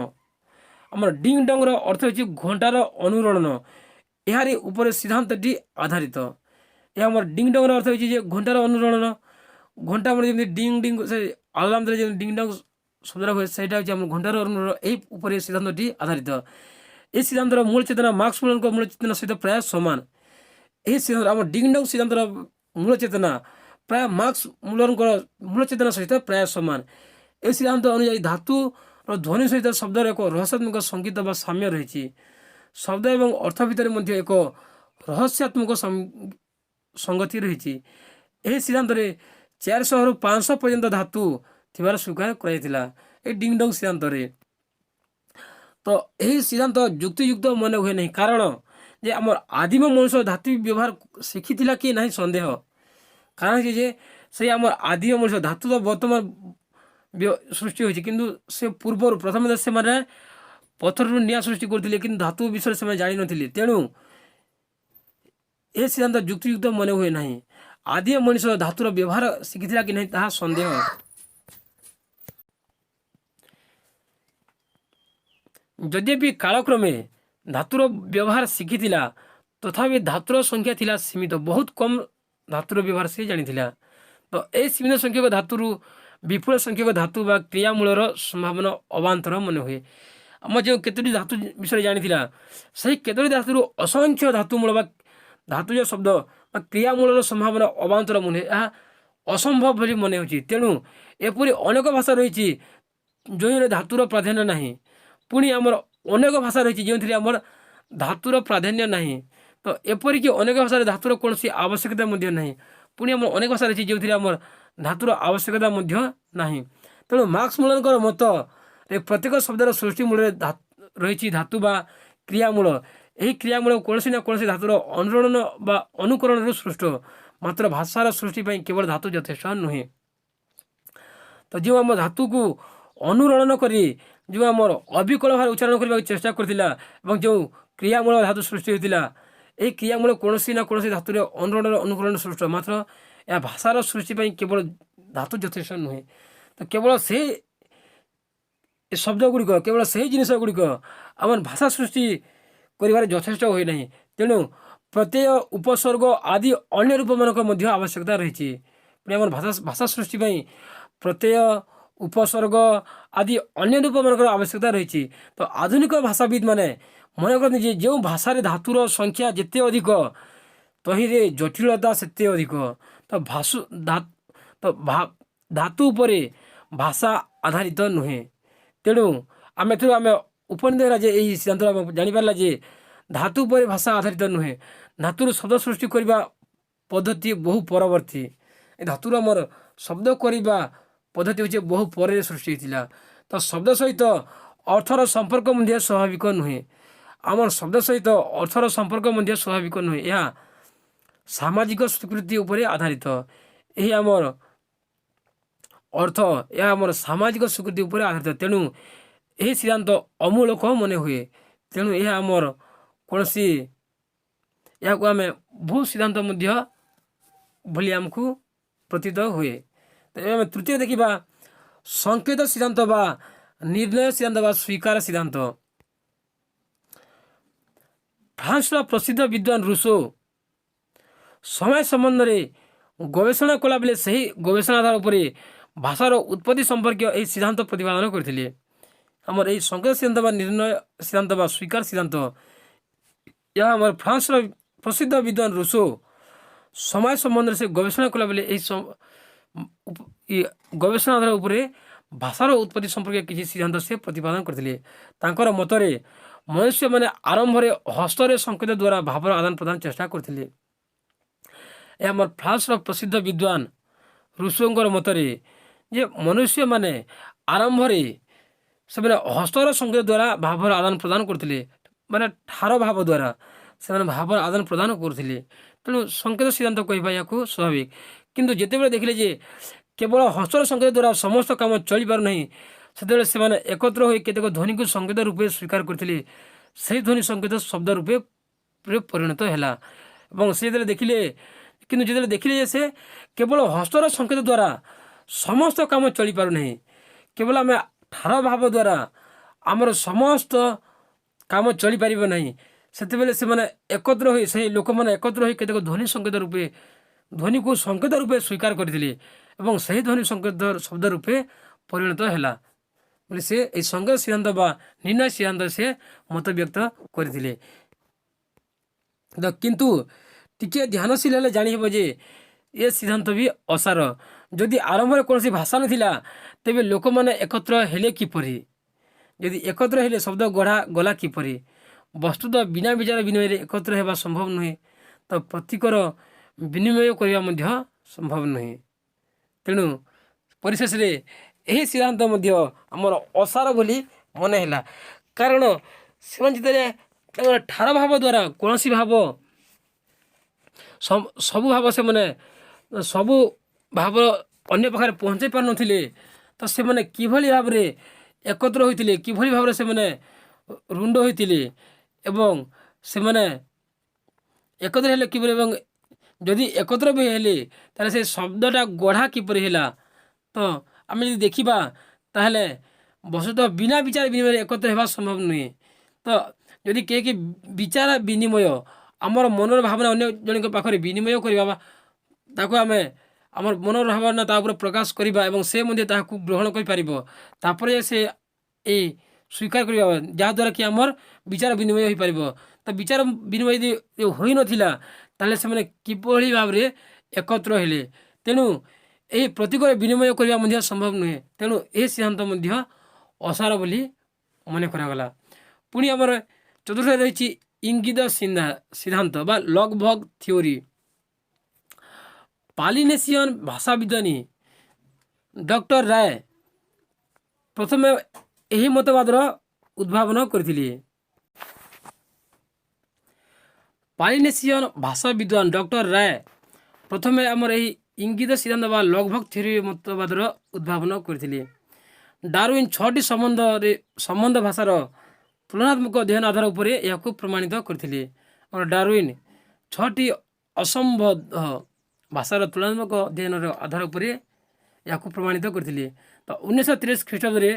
ଆମର ଡିଙ୍ଗ ଡଙ୍ଗର ଅର୍ଥ ହେଉଛି ଘଣ୍ଟାର ଅନୁରଣନ। ଏହାରି ଉପରେ ସିଦ୍ଧାନ୍ତଟି ଆଧାରିତ। ଏହା ଆମର ଡିଙ୍ଗ ଡଙ୍ଗର ଅର୍ଥ ହେଉଛି ଯେ ଘଣ୍ଟାର ଅନୁରଣନ। ଘଣ୍ଟା ଆମର ଯେମିତି ଡିଙ୍ଗ ଡିଙ୍ଗ ସେ ଆଲାର୍ମ ଦେଲେ ଯେମିତି ଡିଙ୍ଗ ଡଙ୍ଗ ଶବ୍ଦ ହୁଏ, ସେଇଟା ହେଉଛି ଆମର ଘଣ୍ଟାର ଅନୁରଣନ। ଏହି ଉପରେ ସିଦ୍ଧାନ୍ତଟି ଆଧାରିତ। ଏହି ସିଦ୍ଧାନ୍ତର ମୂଳ ଚେତନା ମାର୍କସ ମୁଲରଙ୍କ ମୂଳ ଚେତନା ସହିତ ପ୍ରାୟ ସମାନ। ଏହି ସିଦ୍ଧାନ୍ତ ଆମର ଡିଙ୍ଗ ଡଙ୍ଗ ସିଦ୍ଧାନ୍ତର ମୂଳ ଚେତନା ପ୍ରାୟ ମାର୍କସ ମୁଲରଙ୍କର ମୂଳ ଚେତନା ସହିତ ପ୍ରାୟ ସମାନ। ଏହି ସିଦ୍ଧାନ୍ତ ଅନୁଯାୟୀ ଧାତୁର ଧ୍ୱନି ସହିତ ଶବ୍ଦର ଏକ ରହସ୍ୟାତ୍ମକ ସଙ୍ଗୀତ ବା ସାମ୍ୟ ରହିଛି। ଶବ୍ଦ ଏବଂ ଅର୍ଥ ଭିତରେ ମଧ୍ୟ ଏକ ରହସ୍ୟାତ୍ମକ ସଙ୍ଗତି ରହିଛି। ଏହି ସିଦ୍ଧାନ୍ତରେ 400ରୁ 500 ପର୍ଯ୍ୟନ୍ତ ଧାତୁ ଥିବାର ସ୍ୱୀକାର କରାଯାଇଥିଲା ଏହି ଡିଙ୍ଗ ଡଙ୍ଗ ସିଦ୍ଧାନ୍ତରେ। ତ ଏହି ସିଦ୍ଧାନ୍ତ ଯୁକ୍ତିଯୁକ୍ତ ମନେ ହୁଏ ନାହିଁ, କାରଣ ଯେ ଆମର ଆଦିମ ମଣିଷ ଧାତୁ ବ୍ୟବହାର ଶିଖିଥିଲା କି ନାହିଁ ସନ୍ଦେହ। କାରଣ ଯେ ସେଇ ଆମର ଆଦିମ ମଣିଷ ଧାତୁ ତ ବର୍ତ୍ତମାନ ସୃଷ୍ଟି ହୋଇଛି, କିନ୍ତୁ ସେ ପୂର୍ବରୁ ପ୍ରଥମେ ସେମାନେ ପଥରରୁ ନିଆଁ ସୃଷ୍ଟି କରୁଥିଲେ, କିନ୍ତୁ ଧାତୁ ବିଷୟରେ ସେମାନେ ଜାଣିନଥିଲେ। ତେଣୁ ଏ ସିଦ୍ଧାନ୍ତ ଯୁକ୍ତିଯୁକ୍ତ ମନେ ହୁଏ ନାହିଁ। ଆଦିମ ମଣିଷ ଧାତୁର ବ୍ୟବହାର ଶିଖିଥିଲା କି ନାହିଁ ତାହା ସନ୍ଦେହ। ଯଦ୍ୟପି କାଳକ୍ରମେ ଧାତୁର ବ୍ୟବହାର ଶିଖିଥିଲା, ତଥାପି ଧାତୁର ସଂଖ୍ୟା ଥିଲା ସୀମିତ। ବହୁତ କମ୍ ଧାତୁର ବ୍ୟବହାର ସେ ଜାଣିଥିଲା। ତ ଏହି ସୀମିତ ସଂଖ୍ୟକ ଧାତୁରୁ ବିପୁଳ ସଂଖ୍ୟକ ଧାତୁ ବା କ୍ରିୟାମୂଳର ସମ୍ଭାବନା ଅବାନ୍ତର ମନେ ହୁଏ। ଆମର ଯେଉଁ କେତୋଟି ଧାତୁ ବିଷୟରେ ଜାଣିଥିଲା, ସେହି କେତୋଟି ଧାତୁରୁ ଅସଂଖ୍ୟ ଧାତୁମୂଳ ବା ଧାତୁଜ ଶବ୍ଦ ବା କ୍ରିୟାମୂଳର ସମ୍ଭାବନା ଅବାନ୍ତର ମନେ, ଏହା ଅସମ୍ଭବ ବୋଲି ମନେ ହେଉଛି। ତେଣୁ ଏପରି ଅନେକ ଭାଷା ରହିଛି ଯେଉଁଥିରେ ଧାତୁର ପ୍ରାଧାନ୍ୟ ନାହିଁ। ପୁଣି ଆମର ଅନେକ ଭାଷା ରହିଛି ଯେଉଁଥିରେ ଆମର ଧାତୁର ପ୍ରାଧାନ୍ୟ ନାହିଁ। ତ ଏପରିକି ଅନେକ ଭାଷାରେ ଧାତୁର କୌଣସି ଆବଶ୍ୟକତା ମଧ୍ୟ ନାହିଁ। ପୁଣି ଆମର ଅନେକ ଭାଷା ରହିଛି ଯେଉଁଥିରେ ଆମର ଧାତୁର ଆବଶ୍ୟକତା ମଧ୍ୟ ନାହିଁ। ତେଣୁ ମାର୍କସ ମୁଲରଙ୍କର ମତରେ ପ୍ରତ୍ୟେକ ଶବ୍ଦର ସୃଷ୍ଟି ମୂଳରେ ରହିଛି ଧାତୁ ବା କ୍ରିୟାମୂଳ। ଏହି କ୍ରିୟାମୂଳ କୌଣସି ନା କୌଣସି ଧାତୁର ଅନୁରଣନ ବା ଅନୁକରଣରୁ ସୃଷ୍ଟ। ମାତ୍ର ଭାଷାର ସୃଷ୍ଟି ପାଇଁ କେବଳ ଧାତୁ ଯଥେଷ୍ଟ ନୁହେଁ। ତ ଯେଉଁ ଆମ ଧାତୁକୁ ଅନୁରଣନ କରି ଯେଉଁ ଆମର ଅବିକଳ ଭାବରେ ଉଚ୍ଚାରଣ କରିବାକୁ ଚେଷ୍ଟା କରିଥିଲା ଏବଂ ଯେଉଁ କ୍ରିୟାମୂଳ ଧାତୁ ସୃଷ୍ଟି ହୋଇଥିଲା, ଏହି କ୍ରିୟାମୂଳ କୌଣସି ନା କୌଣସି ଧାତୁରେ ଅନୁରଣ ଅନୁକରଣ ସୃଷ୍ଟ। ମାତ୍ର ଏହା ଭାଷାର ସୃଷ୍ଟି ପାଇଁ କେବଳ ଧାତୁ ଯଥେଷ୍ଟ ନୁହେଁ। ତ କେବଳ ସେହି ଶବ୍ଦ ଗୁଡ଼ିକ, କେବଳ ସେହି ଜିନିଷ ଗୁଡ଼ିକ ଆମର ଭାଷା ସୃଷ୍ଟି କରିବାରେ ଯଥେଷ୍ଟ ହୁଏ ନାହିଁ। ତେଣୁ ପ୍ରତ୍ୟୟ ଉପସର୍ଗ ଆଦି ଅନ୍ୟ ରୂପମାନଙ୍କର ମଧ୍ୟ ଆବଶ୍ୟକତା ରହିଛି। ପୁଣି ଆମର ଭାଷା ସୃଷ୍ଟି ପାଇଁ ପ୍ରତ୍ୟୟ ଉପସର୍ଗ ଆଦି ଅନ୍ୟ ରୂପମାନଙ୍କର ଆବଶ୍ୟକତା ରହିଛି। ତ ଆଧୁନିକ ଭାଷାବିତ୍ ମାନେ ମନେ କରନ୍ତି ଯେ ଯେଉଁ ଭାଷାରେ ଧାତୁର ସଂଖ୍ୟା ଯେତେ ଅଧିକ, ତହିଁରେ ଜଟିଳତା ସେତେ ଅଧିକ। ତ ଧାତୁ ଉପରେ ଭାଷା ଆଧାରିତ ନୁହେଁ। ତେଣୁ ଆମେ ଉପନୀତ ହେଲା ଯେ ଏହି ସିଦ୍ଧାନ୍ତ ଆମେ ଜାଣିପାରିଲା ଯେ ଧାତୁ ଉପରେ ଭାଷା ଆଧାରିତ ନୁହେଁ। ଧାତୁରୁ ଶବ୍ଦ ସୃଷ୍ଟି କରିବା ପଦ୍ଧତି ବହୁ ପରବର୍ତ୍ତୀ। ଏ ଧାତୁର ଆମର ଶବ୍ଦ କରିବା ପଦ୍ଧତି ହେଉଛି ବହୁ ପରେ ସୃଷ୍ଟି ହୋଇଥିଲା। ତ ଶବ୍ଦ ସହିତ ଅର୍ଥର ସମ୍ପର୍କ ମଧ୍ୟ ସ୍ୱାଭାବିକ ନୁହେଁ। ଆମର ଶବ୍ଦ ସହିତ ଅର୍ଥର ସମ୍ପର୍କ ମଧ୍ୟ ସ୍ୱାଭାବିକ ନୁହେଁ। ଏହା ସାମାଜିକ ସ୍ୱୀକୃତି ଉପରେ ଆଧାରିତ। ଏହି ଆମର ଅର୍ଥ ଏହା ଆମର ସାମାଜିକ ସ୍ୱୀକୃତି ଉପରେ ଆଧାରିତ। ତେଣୁ ଏହି ସିଦ୍ଧାନ୍ତ ଅମୂଳକ ମନେ ହୁଏ। ତେଣୁ ଏହା ଆମର କୌଣସି ଏହାକୁ ଆମେ ଭୂ ସିଦ୍ଧାନ୍ତ ମଧ୍ୟ ଭଳି ଆମକୁ ପ୍ରତୀତ ହୁଏ। ତେବେ ଆମେ ତୃତୀୟ ଦେଖିବା ସଂକେତ ସିଦ୍ଧାନ୍ତ ବା ନିର୍ଣ୍ଣୟ ସିଦ୍ଧାନ୍ତ ବା ସ୍ୱୀକାର ସିଦ୍ଧାନ୍ତ। ଫ୍ରାନ୍ସର ପ୍ରସିଦ୍ଧ ବିଦ୍ୱାନ ରୁଷୋ ସମୟ ସମ୍ବନ୍ଧରେ ଗବେଷଣା କଲାବେଳେ ସେହି ଗବେଷଣାଧାର ଉପରେ ଭାଷାର ଉତ୍ପତ୍ତି ସମ୍ପର୍କୀୟ ଏହି ସିଦ୍ଧାନ୍ତ ପ୍ରତିପାଦନ କରିଥିଲେ। ଆମର ଏହି ସଂକେତ ସିଦ୍ଧାନ୍ତ ବା ନିର୍ଣ୍ଣୟ ସିଦ୍ଧାନ୍ତ ବା ସ୍ୱୀକାର ସିଦ୍ଧାନ୍ତ, ଏହା ଆମର ଫ୍ରାନ୍ସର ପ୍ରସିଦ୍ଧ ବିଦ୍ୱାନ ରୁଷୋ ସମୟ ସମ୍ବନ୍ଧରେ ସେ ଗବେଷଣା କଲାବେଳେ ଏହି ଗବେଷଣାଧାର ଉପରେ ଭାଷାର ଉତ୍ପତ୍ତି ସମ୍ପର୍କୀୟ କିଛି ସିଦ୍ଧାନ୍ତ ସେ ପ୍ରତିପାଦନ କରିଥିଲେ। ତାଙ୍କର ମତରେ ମନୁଷ୍ୟ ମାନେ ଆରମ୍ଭରେ ହସ୍ତରେ ସଂକେତ ଦ୍ୱାରା ଭାବର ଆଦାନ ପ୍ରଦାନ ଚେଷ୍ଟା କରିଥିଲେ। ଏହା ଆମର ଫ୍ରାନ୍ସର ପ୍ରସିଦ୍ଧ ବିଦ୍ୱାନ ରୁଷୋଙ୍କର ମତରେ ଯେ ମନୁଷ୍ୟମାନେ ଆରମ୍ଭରେ ସେମାନେ ହସ୍ତର ସଂକେତ ଦ୍ୱାରା ଭାବର ଆଦାନ ପ୍ରଦାନ କରୁଥିଲେ, ମାନେ ଠାର ଭାବ ଦ୍ୱାରା ସେମାନେ ଭାବର ଆଦାନ ପ୍ରଦାନ କରୁଥିଲେ। ତେଣୁ ସଂକେତ ସିଦ୍ଧାନ୍ତ କହିବା ଏହାକୁ ସ୍ୱାଭାବିକ। କିନ୍ତୁ ଯେତେବେଳେ ଦେଖିଲେ ଯେ କେବଳ ହସ୍ତର ସଂକେତ ଦ୍ୱାରା ସମସ୍ତ କାମ ଚଳିପାରୁନାହିଁ, ସେତେବେଳେ ସେମାନେ ଏକତ୍ର ହୋଇ କେତେକ ଧ୍ୱନିକୁ ସଂକେତ ରୂପେ ସ୍ୱୀକାର କରିଥିଲେ। ସେହି ଧ୍ୱନି ସଂକେତ ଶବ୍ଦ ରୂପେ ପରିଣତ ହେଲା। ଏବଂ ସେ ଯେତେବେଳେ ଦେଖିଲେ ଯେ ସେ କେବଳ ହସ୍ତର ସଂକେତ ଦ୍ୱାରା ସମସ୍ତ କାମ ଚଳିପାରୁନାହିଁ, କେବଳ ଆମେ ଠାର ଭାବ ଦ୍ୱାରା ଆମର ସମସ୍ତ କାମ ଚଳିପାରିବ ନାହିଁ, ସେତେବେଳେ ସେମାନେ ଏକତ୍ର ହୋଇ ସେହି ଲୋକମାନେ ଏକତ୍ର ହୋଇ କେତେକ ଧ୍ୱନିକୁ ସଂକେତ ରୂପେ ସ୍ୱୀକାର କରିଥିଲେ ଏବଂ ସେହି ଧ୍ୱନି ସଂକେତ ଶବ୍ଦ ରୂପେ ପରିଣତ ହେଲା ବୋଲି ସେ ଏହି ସଂକେତ ସିଦ୍ଧାନ୍ତ ବା ନିର୍ଣ୍ଣୟ ସିଦ୍ଧାନ୍ତ ସେ ମତବ୍ୟକ୍ତ କରିଥିଲେ। କିନ୍ତୁ ଟିକିଏ ଧ୍ୟାନଶୀଳ ହେଲେ ଜାଣିହେବ ଯେ ଏ ସିଦ୍ଧାନ୍ତ ବି ଅସାର। ଯଦି ଆରମ୍ଭରେ କୌଣସି ଭାଷା ନଥିଲା, ତେବେ ଲୋକମାନେ ଏକତ୍ର ହେଲେ କିପରି? ଯଦି ଏକତ୍ର ହେଲେ ଶବ୍ଦ ଗଲା କିପରି? ବସ୍ତୁତଃ ବିନା ବିଚାର ବିନିମୟରେ ଏକତ୍ର ହେବା ସମ୍ଭବ ନୁହେଁ, ତ ପ୍ରତୀକର ବିନିମୟ କରିବା ମଧ୍ୟ ସମ୍ଭବ ନୁହେଁ। ତେଣୁ ପରିଶେଷରେ ଏହି ସିଦ୍ଧାନ୍ତ ମଧ୍ୟ ଆମର ଅସାର ବୋଲି ମନେ ହେଲା। କାରଣ ସେମାନେ ଯେତେବେଳେ ତାଙ୍କର ଠାର ଭାବ ଦ୍ୱାରା କୌଣସି ସବୁ ଭାବ ସେମାନେ ସବୁ ଭାବ ଅନ୍ୟ ପାଖରେ ପହଞ୍ଚାଇ ପାରୁନଥିଲେ, ତ ସେମାନେ କିଭଳି ଭାବରେ ଏକତ୍ର ହୋଇଥିଲେ, କିଭଳି ଭାବରେ ସେମାନେ ରୁଣ୍ଡ ହୋଇଥିଲେ ଏବଂ ସେମାନେ ଏକତ୍ର ହେଲେ କିପରି, ଏବଂ ଯଦି ଏକତ୍ର ବି ହେଲେ ତାହେଲେ ସେ ଶବ୍ଦଟା ଗଢ଼ା କିପରି ହେଲା? ତ ଆମେ ଯଦି ଦେଖିବା ତାହେଲେ ବସ୍ତୁତଃ ବିନା ବିଚାର ବିନିମୟରେ ଏକତ୍ର ହେବା ସମ୍ଭବ ନୁହେଁ। ତ ଯଦି କେହି ବିଚାର ବିନିମୟ ଆମର ମନର ଭାବନା ଅନ୍ୟ ଜଣଙ୍କ ପାଖରେ ବିନିମୟ କରିବା, ତାକୁ ଆମେ ଆମର ମନର ଭାବନା ତା ଉପରେ ପ୍ରକାଶ କରିବା ଏବଂ ସେ ମଧ୍ୟ ତାହାକୁ ଗ୍ରହଣ କରିପାରିବ, ତାପରେ ସେ ଏଇ ସ୍ୱୀକାର କରିବା, ଯାହାଦ୍ୱାରା କି ଆମର ବିଚାର ବିନିମୟ ହୋଇପାରିବ। ତ ବିଚାର ବିନିମୟ ଯଦି ହୋଇନଥିଲା, ତାହେଲେ ସେମାନେ କିଭଳି ଭାବରେ ଏକତ୍ର ହେଲେ? ତେଣୁ ଏହି ପ୍ରତୀକରେ ବିନିମୟ କରିବା ମଧ୍ୟ ସମ୍ଭବ ନୁହେଁ। ତେଣୁ ଏହି ସିଦ୍ଧାନ୍ତ ମଧ୍ୟ ଅସାର ବୋଲି ମନେ କରାଗଲା। ପୁଣି ଆମର ଚତୁର୍ଥରେ ରହିଛି ଇଙ୍ଗିତ ସିଦ୍ଧାନ୍ତ ବା ଲଗ୍‌ଭଗ୍ ଥିଓରି। ପାଲିନେସିଆନ୍ ଭାଷାବିଜ୍ଞାନୀ ଡକ୍ଟର ରାୟ ପ୍ରଥମେ ଏହି ମତବାଦର ଉଦ୍ଭାବନ କରିଥିଲେ। ପାଲିନେସିଆନ୍ ଭାଷାବିଦ୍ୱାନ ଡକ୍ଟର ରାୟ ପ୍ରଥମେ ଆମର ଏହି ଇଙ୍ଗିତ ସିଦ୍ଧାନ୍ତ ବା ଲଗ୍‌ଭଗ୍ ଥିଓରି ମତବାଦର ଉଦ୍ଭାବନ କରିଥିଲେ। ଡାରୱିନ୍ 6ଟି ସମ୍ବନ୍ଧ ଭାଷାର ତୁଳନାତ୍ମକ ଅଧ୍ୟୟନ ଆଧାର ଉପରେ ଏହାକୁ ପ୍ରମାଣିତ କରିଥିଲେ। ଆମର ଡାରୱିନ୍ 6ଟି ଅସମ୍ବଦ୍ଧ ଭାଷାର ତୁଳନାତ୍ମକ ଅଧ୍ୟୟନର ଆଧାର ଉପରେ ଏହାକୁ ପ୍ରମାଣିତ କରିଥିଲେ। ତ 1930 ଖ୍ରୀଷ୍ଟାବ୍ଦରେ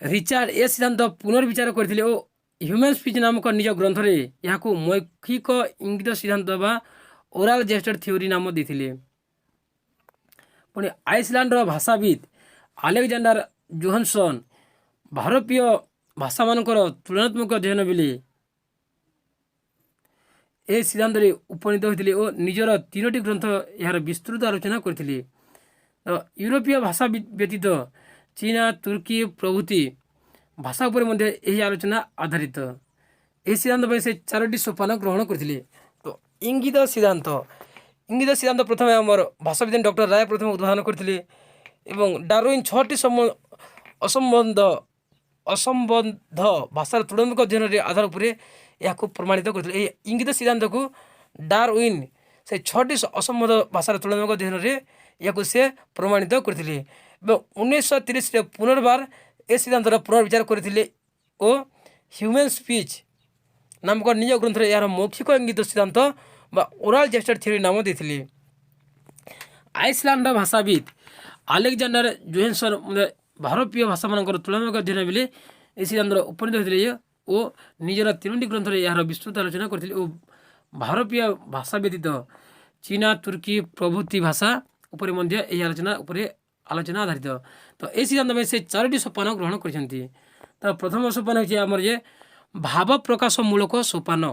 ରିଚାର୍ଡ ଏ ସିଦ୍ଧାନ୍ତ ପୁନର୍ବିଚାର କରିଥିଲେ ଓ ହ୍ୟୁମାନ୍ ସ୍ପିଚ୍ ନାମକ ନିଜ ଗ୍ରନ୍ଥରେ ଏହାକୁ ମୌଖିକ ଇଙ୍ଗିତ ସିଦ୍ଧାନ୍ତ ବା ଓରାଲ୍ ଜେଷ୍ଟର ଥିଓରି ନାମ ଦେଇଥିଲେ। ପୁଣି ଆଇସଲ୍ୟାଣ୍ଡର ଭାଷାବିତ୍ ଆଲେକ୍‌ଜାଣ୍ଡାର ଜୋହାନ୍ସନ୍ ଭାରତୀୟ ଭାଷାମାନଙ୍କର ତୁଳନାତ୍ମକ ଅଧ୍ୟୟନ ବେଳେ ଏହି ସିଦ୍ଧାନ୍ତରେ ଉପନୀତ ହୋଇଥିଲେ ଓ ନିଜର 3ଟି ଗ୍ରନ୍ଥ ଏହାର ବିସ୍ତୃତ ଆଲୋଚନା କରିଥିଲେ। ୟୁରୋପୀୟ ଭାଷା ବ୍ୟତୀତ ଚୀନା, ତୁର୍କୀ ପ୍ରଭୃତି ଭାଷା ଉପରେ ମଧ୍ୟ ଏହି ଆଲୋଚନା ଆଧାରିତ। ଏହି ସିଦ୍ଧାନ୍ତ ପାଇଁ ସେ 4ଟି ସୋପାନ ଗ୍ରହଣ କରିଥିଲେ। ତ ଇଙ୍ଗିତ ସିଦ୍ଧାନ୍ତ ପ୍ରଥମେ ଆମର ଭାଷାବିଜ୍ଞାନୀ ଡକ୍ଟର ରାୟ ପ୍ରଥମେ ଉଦ୍ଭାବନ କରିଥିଲେ ଏବଂ ଡାରୱିନ୍ 6ଟି ଅସମ୍ବଦ୍ଧ ଭାଷାର ତୁଳନାତ୍ମକ ଅଧ୍ୟୟନରେ ଆଧାର ଉପରେ ଏହାକୁ ପ୍ରମାଣିତ କରିଥିଲେ। ଏହି ଇଙ୍ଗିତ ସିଦ୍ଧାନ୍ତକୁ ଡାରୱିନ୍ ସେ 6ଟି ଅସମ୍ବଦ୍ଧ ଭାଷାର ତୁଳନାତ୍ମକ ଅଧ୍ୟୟନରେ ଏହାକୁ ସେ ପ୍ରମାଣିତ କରିଥିଲେ ଏବଂ 1930ରେ ପୁନର୍ବାର ଏ ସିଦ୍ଧାନ୍ତର ପୁନର୍ବିଚାର କରିଥିଲେ ଓ ହ୍ୟୁମାନ୍ ସ୍ପିଚ୍ ନାମକ ନିଜ ଗ୍ରନ୍ଥରେ ଏହାର ମୌଖିକ ଇଙ୍ଗିତ ସିଦ୍ଧାନ୍ତ ବା ଓରାଲ୍ ଜେଷ୍ଟର ଥିଓରି ନାମ ଦେଇଥିଲେ। ଆଇସଲ୍ୟାଣ୍ଡର ଭାଷାବିତ୍ ଆଲେକ୍‌ଜାଣ୍ଡାର ଜୋହାନ୍ସନ୍ ଭାରତୀୟ ଭାଷାମାନଙ୍କର ତୁଳନାତ୍ମକ ଅଧ୍ୟୟନ ବେଳେ ଏହି ସିଦ୍ଧାନ୍ତର ଉପନୀତ ହୋଇଥିଲେ ଓ ନିଜର 3ଟି ଗ୍ରନ୍ଥରେ ଏହାର ବିସ୍ତୃତ ଆଲୋଚନା କରିଥିଲେ ଓ ଭାରତୀୟ ଭାଷା ବ୍ୟତୀତ ଚୀନା, ତୁର୍କୀ ପ୍ରଭୃତି ଭାଷା ଉପରେ ମଧ୍ୟ ଏହି ଆଲୋଚନା ଆଧାରିତ। ତ ଏହି ସିଦ୍ଧାନ୍ତ ପାଇଁ ସେ 4ଟି ସୋପାନ ଗ୍ରହଣ କରିଛନ୍ତି। ତ ପ୍ରଥମ ସୋପାନ ହେଉଛି ଆମର ଯେ ଭାବ ପ୍ରକାଶମୂଳକ ସୋପାନ।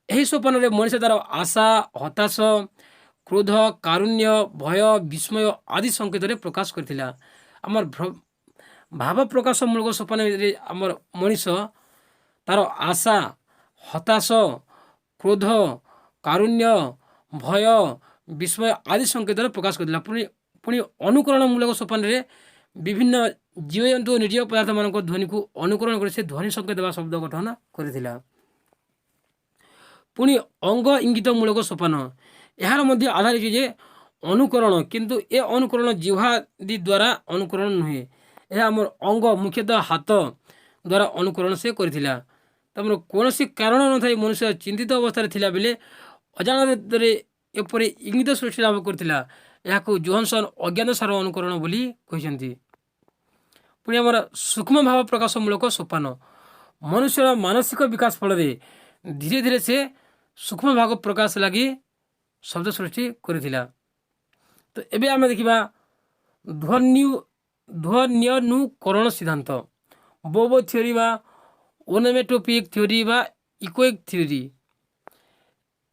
ଏହି ସୋପାନରେ ମଣିଷ ତା'ର ଆଶା, ହତାଶ, କ୍ରୋଧ, କାରୁଣ୍ୟ, ଭୟ, ବିସ୍ମୟ ଆଦି ସଂକେତରେ ପ୍ରକାଶ କରିଥିଲା। ଆମର ଭାବ ପ୍ରକାଶମୂଳକ ସୋପାନରେ ଆମର ମଣିଷ ତାର ଆଶା, ହତାଶ, କ୍ରୋଧ, କାରୁଣ୍ୟ, ଭୟ, ବିସ୍ମୟ ଆଦି ସଂକେତରେ ପ୍ରକାଶ କରିଥିଲା। ପୁଣି ଅନୁକରଣମୂଳକ ସୋପାନରେ ବିଭିନ୍ନ ଜୀବଜନ୍ତୁ ଓ ନିର୍ଜୀବ ପଦାର୍ଥମାନଙ୍କ ଧ୍ୱନିକୁ ଅନୁକରଣ କରି ସେ ଧ୍ୱନି ସଂକେତ ବା ଶବ୍ଦ ଗଠନ କରିଥିଲା। ପୁଣି ଅଙ୍ଗ ଇଙ୍ଗିତମୂଳକ ସୋପାନ, ଏହାର ମଧ୍ୟ ଆଧାର ଅଛି ଯେ ଅନୁକରଣ, କିନ୍ତୁ ଏ ଅନୁକରଣ ଜିହ୍ୱାଦି ଦ୍ୱାରା ଅନୁକରଣ ନୁହେଁ, ଏହା ଆମର ଅଙ୍ଗ ମୁଖ୍ୟତଃ ହାତ ଦ୍ୱାରା ଅନୁକରଣ ସେ କରିଥିଲା। ତାପରେ କୌଣସି କାରଣ ନଥାଇ ମନୁଷ୍ୟ ଚିନ୍ତିତ ଅବସ୍ଥାରେ ଥିଲାବେଳେ ଅଜାଣତରେ ଏପରି ଇଙ୍ଗିତ ସୃଷ୍ଟି ଲାଭ କରିଥିଲା, ଏହାକୁ ଜୋହାନସନ୍ ଅଜ୍ଞାତ ସାର ଅନୁକରଣ ବୋଲି କହିଛନ୍ତି। ପୁଣି ଆମର ସୂକ୍ଷ୍ମ ଭାବ ପ୍ରକାଶମୂଳକ ସୋପାନ, ମନୁଷ୍ୟର ମାନସିକ ବିକାଶ ଫଳରେ ଧୀରେ ଧୀରେ ସେ ସୂକ୍ଷ୍ମ ଭାବ ପ୍ରକାଶ ଲାଗି ଶବ୍ଦ ସୃଷ୍ଟି କରିଥିଲା। ତ ଏବେ ଆମେ ଦେଖିବା ଧ୍ୱନ୍ୟନୁକରଣ ସିଦ୍ଧାନ୍ତ, ବୋବୋ ଥିଓରି ବା ଓନୋମେଟୋପିକ୍ ଥିଓରି ବା ଇକୋଇକ୍ ଥିଓରି।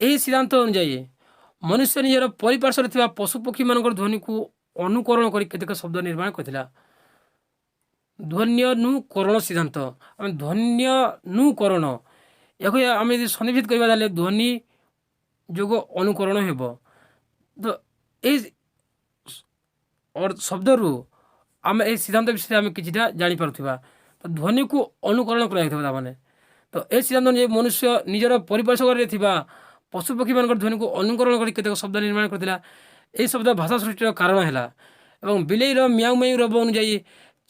ଏହି ସିଦ୍ଧାନ୍ତ ଅନୁଯାୟୀ ମନୁଷ୍ୟ ନିଜର ପରିପାର୍ଶ୍ୱରେ ଥିବା ପଶୁପକ୍ଷୀମାନଙ୍କର ଧ୍ୱନିକୁ ଅନୁକରଣ କରି କେତେକ ଶବ୍ଦ ନିର୍ମାଣ କରିଥିଲା। ଧ୍ୱନ୍ୟନୁକରଣ ସିଦ୍ଧାନ୍ତ, ଆମେ ଧ୍ୱନ୍ୟନୁକରଣ ଏହାକୁ ଆମେ ଯଦି ସନ୍ନିବେଶ କରିବା ତାହେଲେ ଧ୍ୱନି ଯୋଗ ଅନୁକରଣ ହେବ। ତ ଏହି ଶବ୍ଦରୁ ଆମେ ଏହି ସିଦ୍ଧାନ୍ତ ବିଷୟରେ ଆମେ କିଛିଟା ଜାଣିପାରୁଥିବା। ତ ଧ୍ୱନିକୁ ଅନୁକରଣ କରାଯାଇଥିବା ତାମାନେ, ତ ଏହି ସିଦ୍ଧାନ୍ତ ଅନୁଯାୟୀ ମନୁଷ୍ୟ ନିଜର ପରିପାର୍ଶ୍ୱରେ ଥିବା ପଶୁପକ୍ଷୀମାନଙ୍କର ଧ୍ୱନିକୁ ଅନୁକରଣ କରି କେତେକ ଶବ୍ଦ ନିର୍ମାଣ କରିଥିଲା। ଏହି ଶବ୍ଦ ଭାଷା ସୃଷ୍ଟିର କାରଣ ହେଲା। ଏବଂ ବିଲେଇର ମିଆଉ ମିଆଉ ରବ ଅନୁଯାୟୀ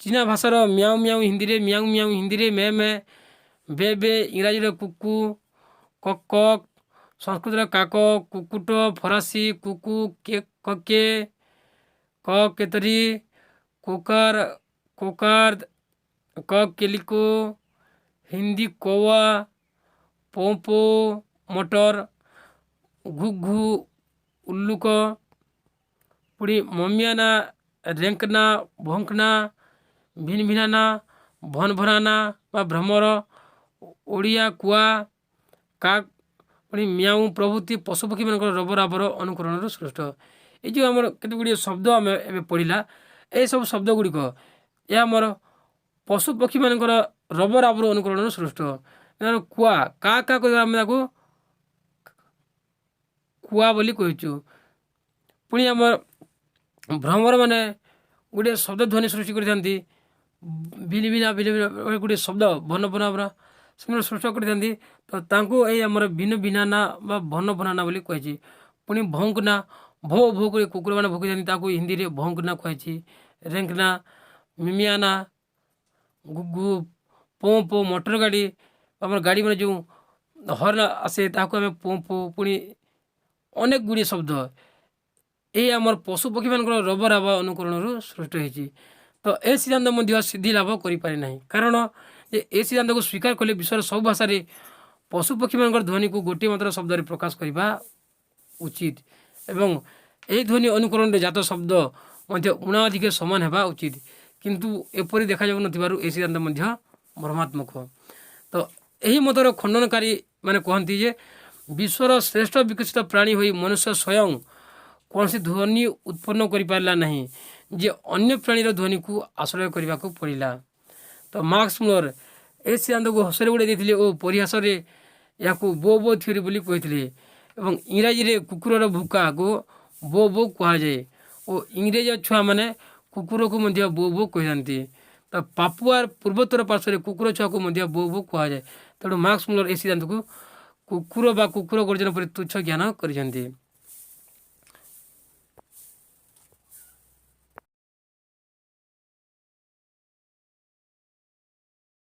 ଚୀନା ଭାଷାର ମିଆଉ ମିଆଉ ହିନ୍ଦୀରେ ମିଆଉ ମିଆଉ, ହିନ୍ଦୀରେ ମେ ମେ, ବେ ବେ, ଇଂରାଜୀର କୁକୁ, କକ୍ କକ୍, ସଂସ୍କୃତର କାକ, କୁକୁଟ, ଫରାସୀ କୁକୁ, କକେ, କେତରି, କୋକାର, କୋକାର୍ଦ, କେଲିକୋ, ହିନ୍ଦୀ କୌଆ, ପୋପୋ, ମଟର, ଘୁଘୁ, ଉଲ୍ଲୁକ, ପୁଣି ମମିଆନା, ରେଙ୍କନା, ଭଙ୍କନା, ଭିନଭିନାନା, ଭନଭନାନା ବା ଭ୍ରମର, ଓଡ଼ିଆ କୁଆ, କାକ୍, ପୁଣି ମିଆଉ ପ୍ରଭୃତି ପଶୁପକ୍ଷୀମାନଙ୍କର ରବରାବର ଅନୁକରଣରୁ ସୃଷ୍ଟ। ଏଇ ଯେଉଁ ଆମର କେତେ ଗୁଡ଼ିଏ ଶବ୍ଦ ଆମେ ଏବେ ପଢ଼ିଲା, ଏସବୁ ଶବ୍ଦ ଗୁଡ଼ିକ ଏହା ଆମର ପଶୁପକ୍ଷୀମାନଙ୍କର ରବରାବର ଅନୁକରଣରୁ ସୃଷ୍ଟ। କୁଆ କା କା କରିବା ଆମେ ତାକୁ କୁଆ ବୋଲି କହିଛୁ। ପୁଣି ଆମର ଭ୍ରମର ମାନେ ଗୋଟିଏ ଶବ୍ଦ ଧ୍ୱନି ସୃଷ୍ଟି କରିଥାନ୍ତି। ଭିନଭିନା ଗୋଟିଏ ଶବ୍ଦ ଭନ ଭନାବରା ସେମାନେ ସୃଷ୍ଟି କରିଥାନ୍ତି। ତ ତାଙ୍କୁ ଏଇ ଆମର ଭିନ୍ନ ଭିନାନା ବା ଭନ ଭନାନା ବୋଲି କୁହାଯାଇଛି। ପୁଣି ଭଙ୍କନା, ଭୋ ଭୋ କରି କୁକୁରମାନେ ଭୋକିଥାନ୍ତି, ତାକୁ ହିନ୍ଦୀରେ ଭଙ୍କନା କୁହାଯାଇଛି। ରେଙ୍କନା, ମିମିଆନା, ଗୁଗୁ, ପୋ ପୋ, ମଟର ଗାଡ଼ି, ଆମର ଗାଡ଼ି ମାନେ ଯେଉଁ ହର୍ନ ଆସେ ତାହାକୁ ଆମେ ପୋ ପୋ। ପୁଣି ଅନେକ ଗୁଡ଼ିଏ ଶବ୍ଦ ଏହି ଆମର ପଶୁପକ୍ଷୀମାନଙ୍କର ରବରାବ ଅନୁକରଣରୁ ସୃଷ୍ଟି ହୋଇଛି। ତ ଏ ସିଦ୍ଧାନ୍ତ ମଧ୍ୟ ସିଦ୍ଧି ଲାଭ କରିପାରେ ନାହିଁ, କାରଣ ଯେ ଏ ସିଦ୍ଧାନ୍ତକୁ ସ୍ୱୀକାର କଲେ ବିଶ୍ୱର ସବୁ ଭାଷାରେ ପଶୁପକ୍ଷୀମାନଙ୍କର ଧ୍ୱନିକୁ ଗୋଟିଏ ମାତ୍ର ଶବ୍ଦରେ ପ୍ରକାଶ କରିବା ଉଚିତ ଏବଂ ଏହି ଧ୍ୱନି ଅନୁକରଣରେ ଜାତ ଶବ୍ଦ ମଧ୍ୟ ଉଣାଅଧିକ ସମାନ ହେବା ଉଚିତ। କିନ୍ତୁ ଏପରି ଦେଖାଯାଉନଥିବାରୁ ଏହି ସିଦ୍ଧାନ୍ତ ମଧ୍ୟ ଭ୍ରମାତ୍ମକ। ତ ଏହି ମତର ଖଣ୍ଡନକାରୀ ମାନେ କହନ୍ତି ଯେ ବିଶ୍ୱର ଶ୍ରେଷ୍ଠ ବିକଶିତ ପ୍ରାଣୀ ହୋଇ ମନୁଷ୍ୟ ସ୍ୱୟଂ କୌଣସି ଧ୍ୱନି ଉତ୍ପନ୍ନ କରିପାରିଲା ନାହିଁ ଯେ ଅନ୍ୟ ପ୍ରାଣୀର ଧ୍ୱନିକୁ ଆଶ୍ରୟ କରିବାକୁ ପଡ଼ିଲା। ତ ମାର୍କସ ମୁଲର ଏ ସିଦ୍ଧାନ୍ତକୁ ହସରେ ଉଡ଼ାଇ ଦେଇଥିଲେ ଓ ପରିହାସରେ ଏହାକୁ ବୋ ବୋ ଥିଓରି ବୋଲି କହିଥିଲେ। ଏବଂ ଇଂରାଜୀରେ କୁକୁରର ଭୁକାକୁ ବୋ ବୋ କୁହାଯାଏ ଓ ଇଂରେଜ ଛୁଆମାନେ କୁକୁରକୁ ମଧ୍ୟ ବୋ ବୋ କହିଥାନ୍ତି। ତ ପାପୁଆର ପୂର୍ବୋତ୍ତର ପାର୍ଶ୍ୱରେ କୁକୁର ଛୁଆକୁ ମଧ୍ୟ ବୋ ବୋ କୁହାଯାଏ। ତେଣୁ ମାର୍କସ ମୁଲର ଏ ସିଦ୍ଧାନ୍ତକୁ କୁକୁର ବା କୁକୁର ଗର୍ଜନ ପରି ତୁଚ୍ଛ ଜ୍ଞାନ କରିଛନ୍ତି।